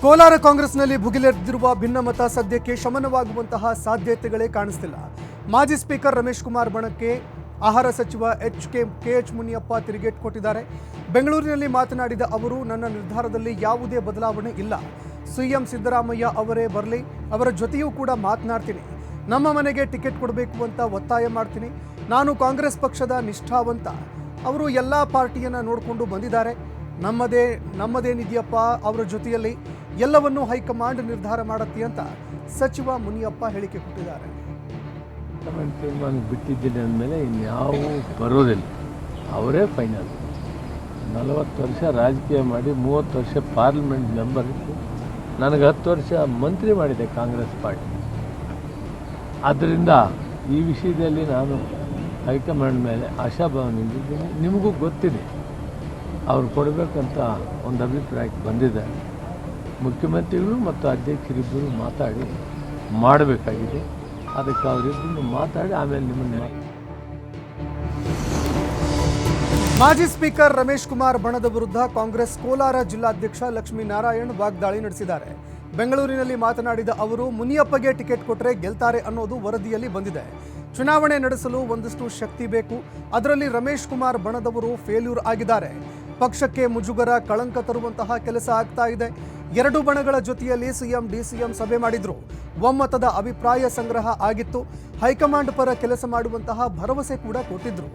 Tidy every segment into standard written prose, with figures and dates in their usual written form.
ಕೋಲಾರ ಕಾಂಗ್ರೆಸ್ನಲ್ಲಿ ಭುಗಿಲೆದ್ದಿರುವ ಭಿನ್ನಮತ ಸದ್ಯಕ್ಕೆ ಶಮನವಾಗುವಂತಹ ಸಾಧ್ಯತೆಗಳೇ ಕಾಣಿಸ್ತಿಲ್ಲ. ಮಾಜಿ ಸ್ಪೀಕರ್ ರಮೇಶ್ ಕುಮಾರ್ ಬಣಕ್ಕೆ ಆಹಾರ ಸಚಿವ KH ಮುನಿಯಪ್ಪ ತಿರುಗೇಟು ಕೊಟ್ಟಿದ್ದಾರೆ. ಬೆಂಗಳೂರಿನಲ್ಲಿ ಮಾತನಾಡಿದ ಅವರು, ನನ್ನ ನಿರ್ಧಾರದಲ್ಲಿ ಯಾವುದೇ ಬದಲಾವಣೆ ಇಲ್ಲ. ಸಿಎಂ ಸಿದ್ದರಾಮಯ್ಯ ಅವರೇ ಬರಲಿ, ಅವರ ಜೊತೆಯೂ ಕೂಡ ಮಾತನಾಡ್ತೀನಿ. ನಮ್ಮ ಮನೆಗೆ ಟಿಕೆಟ್ ಕೊಡಬೇಕು ಅಂತ ಒತ್ತಾಯ ಮಾಡ್ತೀನಿ. ನಾನು ಕಾಂಗ್ರೆಸ್ ಪಕ್ಷದ ನಿಷ್ಠಾವಂತ. ಅವರು ಎಲ್ಲ ಪಾರ್ಟಿಯನ್ನು ನೋಡಿಕೊಂಡು ಬಂದಿದ್ದಾರೆ. ನಮ್ಮದೇನಿದೆಯಪ್ಪ ಅವರ ಜೊತೆಯಲ್ಲಿ, ಎಲ್ಲವನ್ನೂ ಹೈಕಮಾಂಡ್ ನಿರ್ಧಾರ ಮಾಡುತ್ತೆ ಅಂತ ಸಚಿವ ಮುನಿಯಪ್ಪ ಹೇಳಿಕೆ ಕೊಟ್ಟಿದ್ದಾರೆ. ತೀರ್ಮಾನ ಬಿಟ್ಟಿದ್ದೀನಿ ಅಂದಮೇಲೆ ಇನ್ಯಾವು ಬರೋದಿಲ್ಲ, ಅವರೇ ಫೈನಲ್. 40 ವರ್ಷ ರಾಜಕೀಯ ಮಾಡಿ 30 ವರ್ಷ ಪಾರ್ಲಿಮೆಂಟ್ ಮೆಂಬರ್ ಇತ್ತು. ನನಗೆ 10 ವರ್ಷ ಮಂತ್ರಿ ಮಾಡಿದೆ ಕಾಂಗ್ರೆಸ್ ಪಾರ್ಟಿ. ಆದ್ದರಿಂದ ಈ ವಿಷಯದಲ್ಲಿ ನಾನು ಹೈಕಮಾಂಡ್ ಮೇಲೆ ಆಶಾಭಾವನೆಯಿದ್ದೀನಿ. ನಿಮಗೂ ಗೊತ್ತಿದೆ, ಅವ್ರು ಕೊಡಬೇಕಂತ ಒಂದು ಅಭಿಪ್ರಾಯಕ್ಕೆ ಬಂದಿದೆ. ಮುಖ್ಯಮಂತ್ರಿಗಳು ಮತ್ತು ಅಧ್ಯಕ್ಷರಿಬ್ಬರು ಮಾತಾಡಿ ಮಾಡಬೇಕಾಗಿದೆ. ಅದಕ್ಕೆ ಅವರಿಬ್ಬರು ಮಾತಾಡಿ ಆಮೇಲೆ ನಿಮ್ಮನ್ನು. ಮಾಜಿ ಸ್ಪೀಕರ್ ರಮೇಶ್ ಕುಮಾರ್ ಬಣದ ವಿರುದ್ಧ ಕಾಂಗ್ರೆಸ್ ಕೋಲಾರ ಜಿಲ್ಲಾಧ್ಯಕ್ಷ ಲಕ್ಷ್ಮೀನಾರಾಯಣ್ ವಾಗ್ದಾಳಿ ನಡೆಸಿದ್ದಾರೆ. ಬೆಂಗಳೂರಿನಲ್ಲಿ ಮಾತನಾಡಿದ ಅವರು, ಮುನಿಯಪ್ಪಗೆ ಟಿಕೆಟ್ ಕೊಟ್ಟರೆ ಗೆಲ್ತಾರೆ ಅನ್ನೋದು ವರದಿಯಲ್ಲಿ ಬಂದಿದೆ. ಚುನಾವಣೆ ನಡೆಸಲು ಒಂದಷ್ಟು ಶಕ್ತಿ ಬೇಕು. ಅದರಲ್ಲಿ ರಮೇಶ್ ಕುಮಾರ್ ಬಣದವರು ಫೇಲ್ಯೂರ್ ಆಗಿದ್ದಾರೆ. ಪಕ್ಷಕ್ಕೆ ಮುಜುಗರ, ಕಳಂಕ ತರುವಂತಹ ಕೆಲಸ ಆಗ್ತಾ ಇದೆ. 2 ಬಣಗಳ ಜೊತೆಯಲ್ಲಿ ಸಿಎಂ ಡಿಸಿಎಂ ಸಭೆ ಮಾಡಿದ್ರು. ಒಮ್ಮತದ ಅಭಿಪ್ರಾಯ ಸಂಗ್ರಹ ಆಗಿತ್ತು. ಹೈಕಮಾಂಡ್ ಪರ ಕೆಲಸ ಮಾಡುವಂತಹ ಭರವಸೆ ಕೂಡ ಕೊಟ್ಟಿದ್ರು.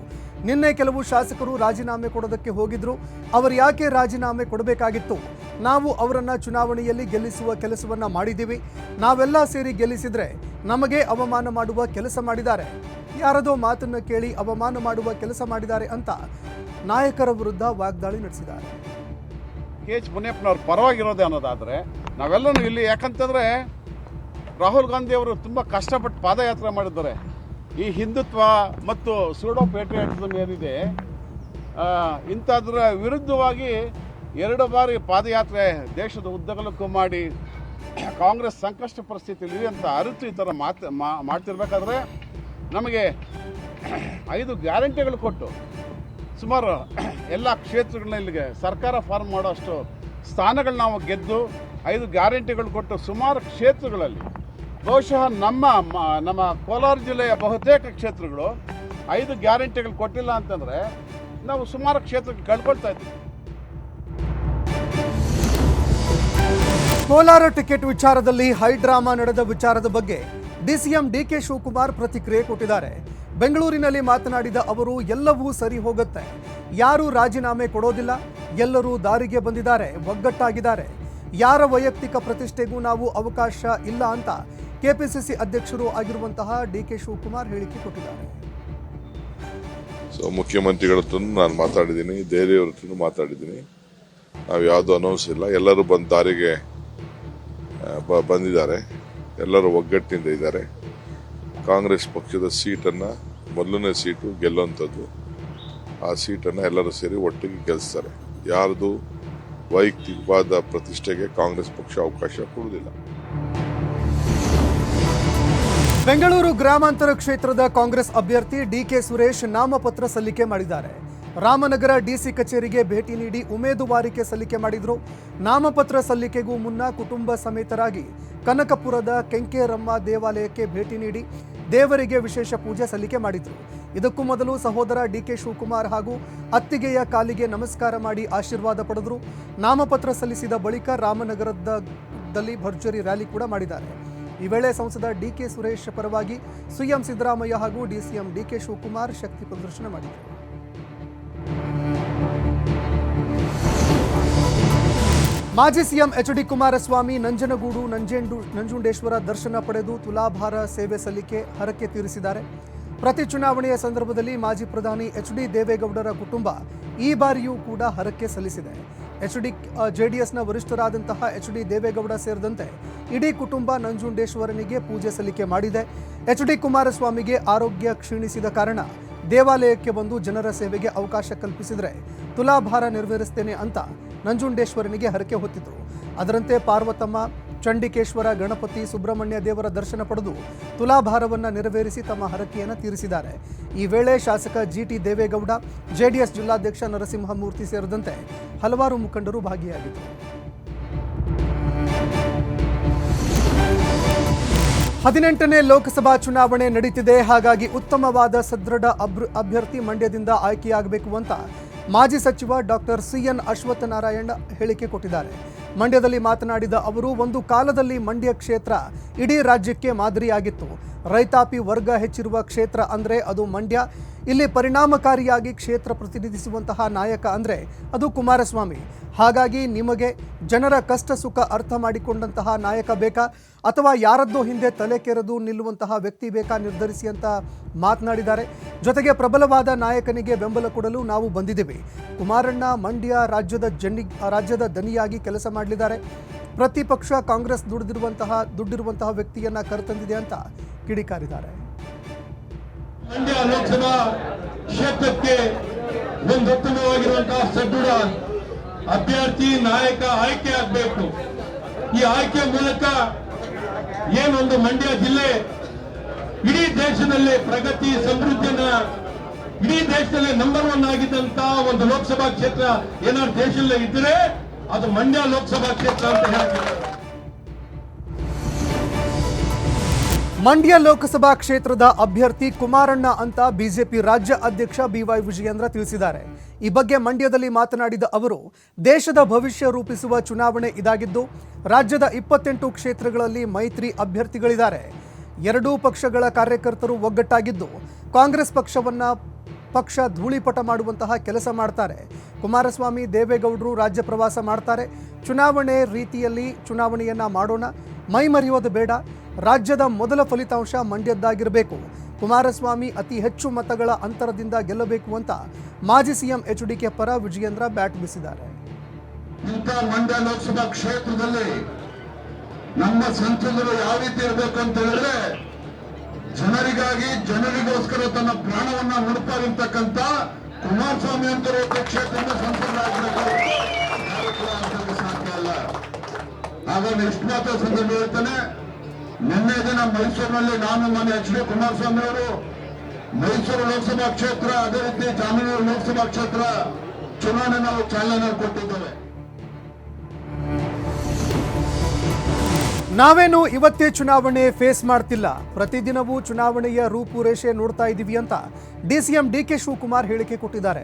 ನಿನ್ನೆ ಕೆಲವು ಶಾಸಕರು ರಾಜೀನಾಮೆ ಕೊಡೋದಕ್ಕೆ ಹೋಗಿದ್ರು. ಅವರು ಯಾಕೆ ರಾಜೀನಾಮೆ ಕೊಡಬೇಕಾಗಿತ್ತು? ನಾವು ಅವರನ್ನ ಚುನಾವಣೆಯಲ್ಲಿ ಗೆಲ್ಲಿಸುವ ಕೆಲಸವನ್ನ ಮಾಡಿದ್ದೀವಿ. ನಾವೆಲ್ಲ ಸೇರಿ ಗೆಲ್ಲಿಸಿದ್ರೆ ನಮಗೆ ಅವಮಾನ ಮಾಡುವ ಕೆಲಸ ಮಾಡಿದ್ದಾರೆ. ಯಾರದೋ ಮಾತನ್ನ ಕೇಳಿ ಅವಮಾನ ಮಾಡುವ ಕೆಲಸ ಮಾಡಿದ್ದಾರೆ ಅಂತ ನಾಯಕರ ವಿರುದ್ಧ ವಾಗ್ದಾಳಿ ನಡೆಸಿದ್ದಾರೆ. KH ಮುನಿಯಪ್ಪನವ್ರ ಪರವಾಗಿರೋದೇ ಅನ್ನೋದಾದರೆ ನಾವೆಲ್ಲನೂ ಇಲ್ಲಿ, ಯಾಕಂತಂದರೆ ರಾಹುಲ್ ಗಾಂಧಿ ಅವರು ತುಂಬ ಕಷ್ಟಪಟ್ಟು ಪಾದಯಾತ್ರೆ ಮಾಡಿದ್ದಾರೆ. ಈ ಹಿಂದುತ್ವ ಮತ್ತು ಸೂಡೋ ಪೇಟ್ರಿಯಾಟಿಸಮ್ ಏನಿದೆ, ಇಂಥದ್ರ ವಿರುದ್ಧವಾಗಿ 2 ಬಾರಿ ಪಾದಯಾತ್ರೆ ದೇಶದ ಉದ್ದಗಲಕ್ಕೂ ಮಾಡಿ ಕಾಂಗ್ರೆಸ್ ಸಂಕಷ್ಟ ಪರಿಸ್ಥಿತಿಯಲ್ಲಿ ಅಂತ ಅರಿತು ಈ ಥರ ಮಾಡ್ತಿರ್ಬೇಕಾದ್ರೆ ನಮಗೆ 5 ಗ್ಯಾರಂಟಿಗಳು ಕೊಟ್ಟು ಸುಮಾರು ಎಲ್ಲ ಕ್ಷೇತ್ರಗಳಲ್ಲಿ ಸರ್ಕಾರ ಫಾರ್ಮ್ ಮಾಡೋ ಅಷ್ಟು ಸ್ಥಾನಗಳು ನಾವು ಗೆದ್ದು 5 ಗ್ಯಾರಂಟಿಗಳು ಕೊಟ್ಟು ಸುಮಾರು ಕ್ಷೇತ್ರಗಳಲ್ಲಿ, ಬಹುಶಃ ನಮ್ಮ ಕೋಲಾರ ಜಿಲ್ಲೆಯ ಬಹುತೇಕ ಕ್ಷೇತ್ರಗಳು 5 ಗ್ಯಾರಂಟಿಗಳು ಕೊಟ್ಟಿಲ್ಲ ಅಂತಂದರೆ ನಾವು ಸುಮಾರು ಕ್ಷೇತ್ರಕ್ಕೆ ಕಳ್ಕೊಳ್ತಾ ಇದ್ದೀವಿ. ಕೋಲಾರ ಟಿಕೆಟ್ ವಿಚಾರದಲ್ಲಿ ಹೈಡ್ರಾಮಾ ನಡೆದ ವಿಚಾರದ ಬಗ್ಗೆ ಡಿಸಿಎಂ DK ಶಿವಕುಮಾರ್ ಪ್ರತಿಕ್ರಿಯೆ ಕೊಟ್ಟಿದ್ದಾರೆ. ಬೆಂಗಳೂರಿನಲ್ಲಿ ಮಾತನಾಡಿದ ಅವರು, ಎಲ್ಲವೂ ಸರಿ ಹೋಗುತ್ತೆ, ಯಾರೂ ರಾಜೀನಾಮೆ ಕೊಡೋದಿಲ್ಲ, ಎಲ್ಲರೂ ದಾರಿಗೆ ಬಂದಿದ್ದಾರೆ, ಒಗ್ಗಟ್ಟಾಗಿದ್ದಾರೆ. ಯಾರ ವೈಯಕ್ತಿಕ ಪ್ರತಿಷ್ಠೆಗೂ ನಾವು ಅವಕಾಶ ಇಲ್ಲ ಅಂತ ಕೆಪಿಸಿಸಿ ಅಧ್ಯಕ್ಷರು ಆಗಿರುವಂತಹ DK ಶಿವಕುಮಾರ್ ಹೇಳಿಕೆ ಕೊಟ್ಟಿದ್ದಾರೆ. ಮುಖ್ಯಮಂತ್ರಿಗಳ ಹತ್ರ ನಾನು ಮಾತಾಡಿದ್ದೀನಿ, ದೇರಿಯವ್ರ ಹತ್ರ ಮಾತಾಡಿದ್ದೀನಿ. ನಾವು ಯಾವುದೂ ಅನೌನ್ಸ್ ಇಲ್ಲ, ಎಲ್ಲರೂ ಬಂದು ದಾರಿಗೆ ಬಂದಿದ್ದಾರೆ, ಎಲ್ಲರೂ ಒಗ್ಗಟ್ಟಿನಿಂದ ಇದ್ದಾರೆ. ಕಾಂಗ್ರೆಸ್ ಪಕ್ಷದ ಸೀಟನ್ನು, ಮೊದಲನೇ ಸೀಟು ಗೆಲ್ಲುವಂಥದ್ದು, ಆ ಸೀಟನ್ನು ಎಲ್ಲರೂ ಸೇರಿ ಒಟ್ಟಿಗೆ ಗೆಲ್ಲಿಸ್ತಾರೆ. ಯಾರ್ದು ವೈಯಕ್ತಿಕವಾದ ಪ್ರತಿಷ್ಠೆಗೆ ಕಾಂಗ್ರೆಸ್ ಪಕ್ಷ ಅವಕಾಶ ಕೊಡುವುದಿಲ್ಲ. ಬೆಂಗಳೂರು ಗ್ರಾಮಾಂತರ ಕ್ಷೇತ್ರದ ಕಾಂಗ್ರೆಸ್ ಅಭ್ಯರ್ಥಿ DK ಸುರೇಶ್ ನಾಮಪತ್ರ ಸಲ್ಲಿಕೆ ಮಾಡಿದ್ದಾರೆ. ರಾಮನಗರ DC ಕಚೇರಿಗೆ ಭೇಟಿ ನೀಡಿ ಉಮೇದುವಾರಿಕೆ ಸಲ್ಲಿಕೆ ಮಾಡಿದ್ರು. ನಾಮಪತ್ರ ಸಲ್ಲಿಕೆಗೂ ಮುನ್ನ ಕುಟುಂಬ ಸಮೇತರಾಗಿ ಕನಕಪುರದ ಕೆಂಕೇರಮ್ಮ ದೇವಾಲಯಕ್ಕೆ ಭೇಟಿ ನೀಡಿ ದೇವರಿಗೆ ವಿಶೇಷ ಪೂಜೆ ಸಲ್ಲಿಕೆ ಮಾಡಿದ್ರು. ಇದಕ್ಕೂ ಮೊದಲು ಸಹೋದರ DK ಶಿವಕುಮಾರ್ ಹಾಗೂ ಅತ್ತಿಗೆಯ ಕಾಲಿಗೆ ನಮಸ್ಕಾರ ಮಾಡಿ ಆಶೀರ್ವಾದ ಪಡೆದರು. ನಾಮಪತ್ರ ಸಲ್ಲಿಸಿದ ಬಳಿಕ ರಾಮನಗರದಲ್ಲಿ ಭರ್ಜರಿ ರ್ಯಾಲಿ ಕೂಡ ಮಾಡಿದ್ದಾರೆ. ಈ ವೇಳೆ ಸಂಸದ DK ಸುರೇಶ್ ಪರವಾಗಿ ಸಿಎಂ ಸಿದ್ದರಾಮಯ್ಯ ಹಾಗೂ ಡಿಸಿಎಂ DK ಶಿವಕುಮಾರ್ ಶಕ್ತಿ ಪ್ರದರ್ಶನ ಮಾಡಿದರು. ಮಾಜಿ ಸಿಎಂ HD ಕುಮಾರಸ್ವಾಮಿ ನಂಜನಗೂಡು ನಂಜುಂಡೇಶ್ವರ ದರ್ಶನ ಪಡೆದು ತುಲಾಭಾರ ಸೇವೆ ಸಲ್ಲಿಕೆ ಹರಕೆ ತೀರಿಸಿದ್ದಾರೆ. ಪ್ರತಿ ಚುನಾವಣೆಯ ಸಂದರ್ಭದಲ್ಲಿ ಮಾಜಿ ಪ್ರಧಾನಿ HD ದೇವೇಗೌಡರ ಕುಟುಂಬ ಈ ಬಾರಿಯೂ ಕೂಡ ಹರಕೆ ಸಲ್ಲಿಸಿದೆ. JDSನ ವರಿಷ್ಠರಾದಂತಹ HD ದೇವೇಗೌಡ ಸೇರಿದಂತೆ ಇಡೀ ಕುಟುಂಬ ನಂಜುಂಡೇಶ್ವರನಿಗೆ ಪೂಜೆ ಸಲ್ಲಿಕೆ ಮಾಡಿದೆ. HD ಕುಮಾರಸ್ವಾಮಿಗೆ ಆರೋಗ್ಯ ಕ್ಷೀಣಿಸಿದ ಕಾರಣ ದೇವಾಲಯಕ್ಕೆ ಬಂದು ಜನರ ಸೇವೆಗೆ ಅವಕಾಶ ಕಲ್ಪಿಸಿದರೆ ತುಲಾಭಾರ ನೆರವೇರಿಸ್ತೇನೆ ಅಂತ ನಂಜುಂಡೇಶ್ವರನಿಗೆ ಹರಕೆ ಹೊತ್ತಿದ್ರು. ಅದರಂತೆ ಪಾರ್ವತಮ್ಮ, ಚಂಡಿಕೇಶ್ವರ, ಗಣಪತಿ, ಸುಬ್ರಹ್ಮಣ್ಯ ದೇವರ ದರ್ಶನ ಪಡೆದು ತುಲಾಭಾರವನ್ನು ನೆರವೇರಿಸಿ ತಮ್ಮ ಹರಕೆಯನ್ನು ತೀರಿಸಿದ್ದಾರೆ. ಈ ವೇಳೆ ಶಾಸಕ GT ದೇವೇಗೌಡ, JDS ಜಿಲ್ಲಾಧ್ಯಕ್ಷ ನರಸಿಂಹಮೂರ್ತಿ ಸೇರಿದಂತೆ ಹಲವಾರು ಮುಖಂಡರು ಭಾಗಿಯಾಗಿದ್ದರು. 18ನೇ ಲೋಕಸಭಾ ಚುನಾವಣೆ ನಡೀತಿದೆ. ಹಾಗಾಗಿ ಉತ್ತಮವಾದ ಸದೃಢ ಅಭ್ಯರ್ಥಿ ಮಂಡ್ಯದಿಂದ ಆಯ್ಕೆಯಾಗಬೇಕು ಅಂತ ಮಾಜಿ ಸಚಿವ ಡಾಕ್ಟರ್ ಸಿಎನ್ ಅಶ್ವತ್ಥನಾರಾಯಣ ಹೇಳಿಕೆ ಕೊಟ್ಟಿದ್ದಾರೆ. ಮಂಡ್ಯದಲ್ಲಿ ಮಾತನಾಡಿದ ಅವರು, ಒಂದು ಕಾಲದಲ್ಲಿ ಮಂಡ್ಯ ಕ್ಷೇತ್ರ ಇಡೀ ರಾಜ್ಯಕ್ಕೆ ಮಾದರಿಯಾಗಿತ್ತು. ರೈತಾಪಿ ವರ್ಗ ಹೆಚ್ಚಿರುವ ಕ್ಷೇತ್ರ ಅಂದರೆ ಅದು ಮಂಡ್ಯ. ಇಲ್ಲಿ ಪರಿಣಾಮಕಾರಿಯಾಗಿ ಕ್ಷೇತ್ರ ಪ್ರತಿನಿಧಿಸುವಂತಹ ನಾಯಕ ಅಂದರೆ ಅದು ಕುಮಾರಸ್ವಾಮಿ. ಹಾಗಾಗಿ ನಿಮಗೆ ಜನರ ಕಷ್ಟ ಸುಖ ಅರ್ಥ ಮಾಡಿಕೊಂಡಂತಹ ನಾಯಕ ಬೇಕಾ ಅಥವಾ ಯಾರದ್ದೋ ಹಿಂದೆ ತಲೆ ಕೆರೆದು ನಿಲ್ಲುವಂತಹ ವ್ಯಕ್ತಿ ಬೇಕಾ ನಿರ್ಧರಿಸಿ ಅಂತ ಮಾತನಾಡಿದ್ದಾರೆ. ಜೊತೆಗೆ ಪ್ರಬಲವಾದ ನಾಯಕನಿಗೆ ಬೆಂಬಲ ಕೊಡಲು ನಾವು ಬಂದಿದ್ದೇವೆ. ಕುಮಾರಣ್ಣ ಮಂಡ್ಯ ರಾಜ್ಯದ ದನಿಯಾಗಿ ಕೆಲಸ ಮಾಡಲಿದ್ದಾರೆ. ಪ್ರತಿಪಕ್ಷ ಕಾಂಗ್ರೆಸ್ ದುಡ್ಡಿರುವಂತಹ ವ್ಯಕ್ತಿಯನ್ನ ಕರೆತಂದಿದೆ ಅಂತ ಕಿಡಿಕಾರಿದ್ದಾರೆ. ಮಂಡ್ಯ ಲೋಕಸಭಾ ಕ್ಷೇತ್ರಕ್ಕೆ ಒಂದು ಉತ್ತಮವಾಗಿರುವಂತಹ ಸದೃಢ ಅಭ್ಯರ್ಥಿ ನಾಯಕ ಆಯ್ಕೆ ಆಗಬೇಕು. ಈ ಆಯ್ಕೆ ಮೂಲಕ ಏನೊಂದು ಮಂಡ್ಯ ಜಿಲ್ಲೆ ಇಡೀ ದೇಶದಲ್ಲಿ ಪ್ರಗತಿ ಸಮೃದ್ಧಿಯನ್ನ ಇಡೀ ದೇಶದಲ್ಲಿ ನಂಬರ್ 1 ಆಗಿದ್ದಂತ ಒಂದು ಲೋಕಸಭಾ ಕ್ಷೇತ್ರ ಏನಾದ್ರು ದೇಶದಲ್ಲೇ ಇದ್ರೆ ಅದು ಮಂಡ್ಯ ಲೋಕಸಭಾ ಕ್ಷೇತ್ರ ಅಂತ ಹೇಳ್ತಾರೆ. ಮಂಡ್ಯ ಲೋಕಸಭಾ ಕ್ಷೇತ್ರದ ಅಭ್ಯರ್ಥಿ ಕುಮಾರಣ್ಣ ಅಂತ ಬಿಜೆಪಿ ರಾಜ್ಯ ಅಧ್ಯಕ್ಷ ಬಿವೈ ವಿಜಯೇಂದ್ರ ತಿಳಿಸಿದ್ದಾರೆ. ಈ ಬಗ್ಗೆ ಮಂಡ್ಯದಲ್ಲಿ ಮಾತನಾಡಿದ ಅವರು, ದೇಶದ ಭವಿಷ್ಯ ರೂಪಿಸುವ ಚುನಾವಣೆ ಇದಾಗಿದ್ದು ರಾಜ್ಯದ 28 ಕ್ಷೇತ್ರಗಳಲ್ಲಿ ಮೈತ್ರಿ ಅಭ್ಯರ್ಥಿಗಳಿದ್ದಾರೆ. ಎರಡೂ ಪಕ್ಷಗಳ ಕಾರ್ಯಕರ್ತರು ಒಗ್ಗಟ್ಟಾಗಿದ್ದು ಕಾಂಗ್ರೆಸ್ ಪಕ್ಷ ಧೂಳಿಪಟ ಮಾಡುವಂತಹ ಕೆಲಸ ಮಾಡ್ತಾರೆ. ಕುಮಾರಸ್ವಾಮಿ ದೇವೇಗೌಡರು ರಾಜ್ಯ ಪ್ರವಾಸ ಮಾಡ್ತಾರೆ. ಚುನಾವಣೆ ರೀತಿಯಲ್ಲಿ ಚುನಾವಣೆಯನ್ನ ಮಾಡೋಣ, ಮೈ ಮರೆಯೋದು ಬೇಡ. ರಾಜ್ಯದ ಮೊದಲ ಫಲಿತಾಂಶ ಮಂಡ್ಯದ್ದಾಗಿರಬೇಕು. ಕುಮಾರಸ್ವಾಮಿ ಅತಿ ಹೆಚ್ಚು ಮತಗಳ ಅಂತರದಿಂದ ಗೆಲ್ಲಬೇಕು ಅಂತ ಮಾಜಿ ಸಿಎಂ ಎಚ್ಡಿಕೆ ಪರ ವಿಜಯೇಂದ್ರ ಬ್ಯಾಟ್ ಬೀಸಿದ್ದಾರೆ. ಇಂಥ ಮಂಡ್ಯ ಲೋಕಸಭಾ ಕ್ಷೇತ್ರದಲ್ಲಿ ನಮ್ಮ ಸಂಸದರು ಯಾವ ರೀತಿ ಇರಬೇಕು ಅಂತ ಹೇಳಿದ್ರೆ, ಜನರಿಗೋಸ್ಕರ ತನ್ನ ಪ್ರಾಣವನ್ನ ಮುಡುಪಾಗಿರ್ತಕ್ಕಂಥ ಕುಮಾರಸ್ವಾಮಿ ಅಂತ ಕ್ಷೇತ್ರದ ಸಂಸದರಾಗಬೇಕು. ಸಾಧ್ಯ ಅಲ್ಲ. ಹಾಗಾಗಿ ಇಷ್ಟು ಮಾತ್ರ ಸಂದರ್ಭ ಹೇಳ್ತಾನೆ. ನಿನ್ನೆ ದಿನ ಮೈಸೂರಿನಲ್ಲಿ ನಾನು ಮನೆ ಎಚ್.ಡಿ. ಕುಮಾರಸ್ವಾಮಿ ಅವರು ಮೈಸೂರು ಲೋಕಸಭಾ ಕ್ಷೇತ್ರ, ಅದೇ ರೀತಿ ಜಾಮನೂರು ಲೋಕಸಭಾ ಕ್ಷೇತ್ರ ಚುನಾವಣೆ ನಾವು ಚಾಲನೆ ಕೊಟ್ಟಿದ್ದೇವೆ. ನಾವೇನು ಇವತ್ತೇ ಚುನಾವಣೆ ಫೇಸ್ ಮಾಡ್ತಿಲ್ಲ, ಪ್ರತಿದಿನವೂ ಚುನಾವಣೆಯ ರೂಪುರೇಷೆ ನೋಡ್ತಾ ಇದ್ದೀವಿ ಅಂತ ಡಿಸಿಎಂ ಡಿಕೆ ಶಿವಕುಮಾರ್ ಹೇಳಿಕೆ ಕೊಟ್ಟಿದ್ದಾರೆ.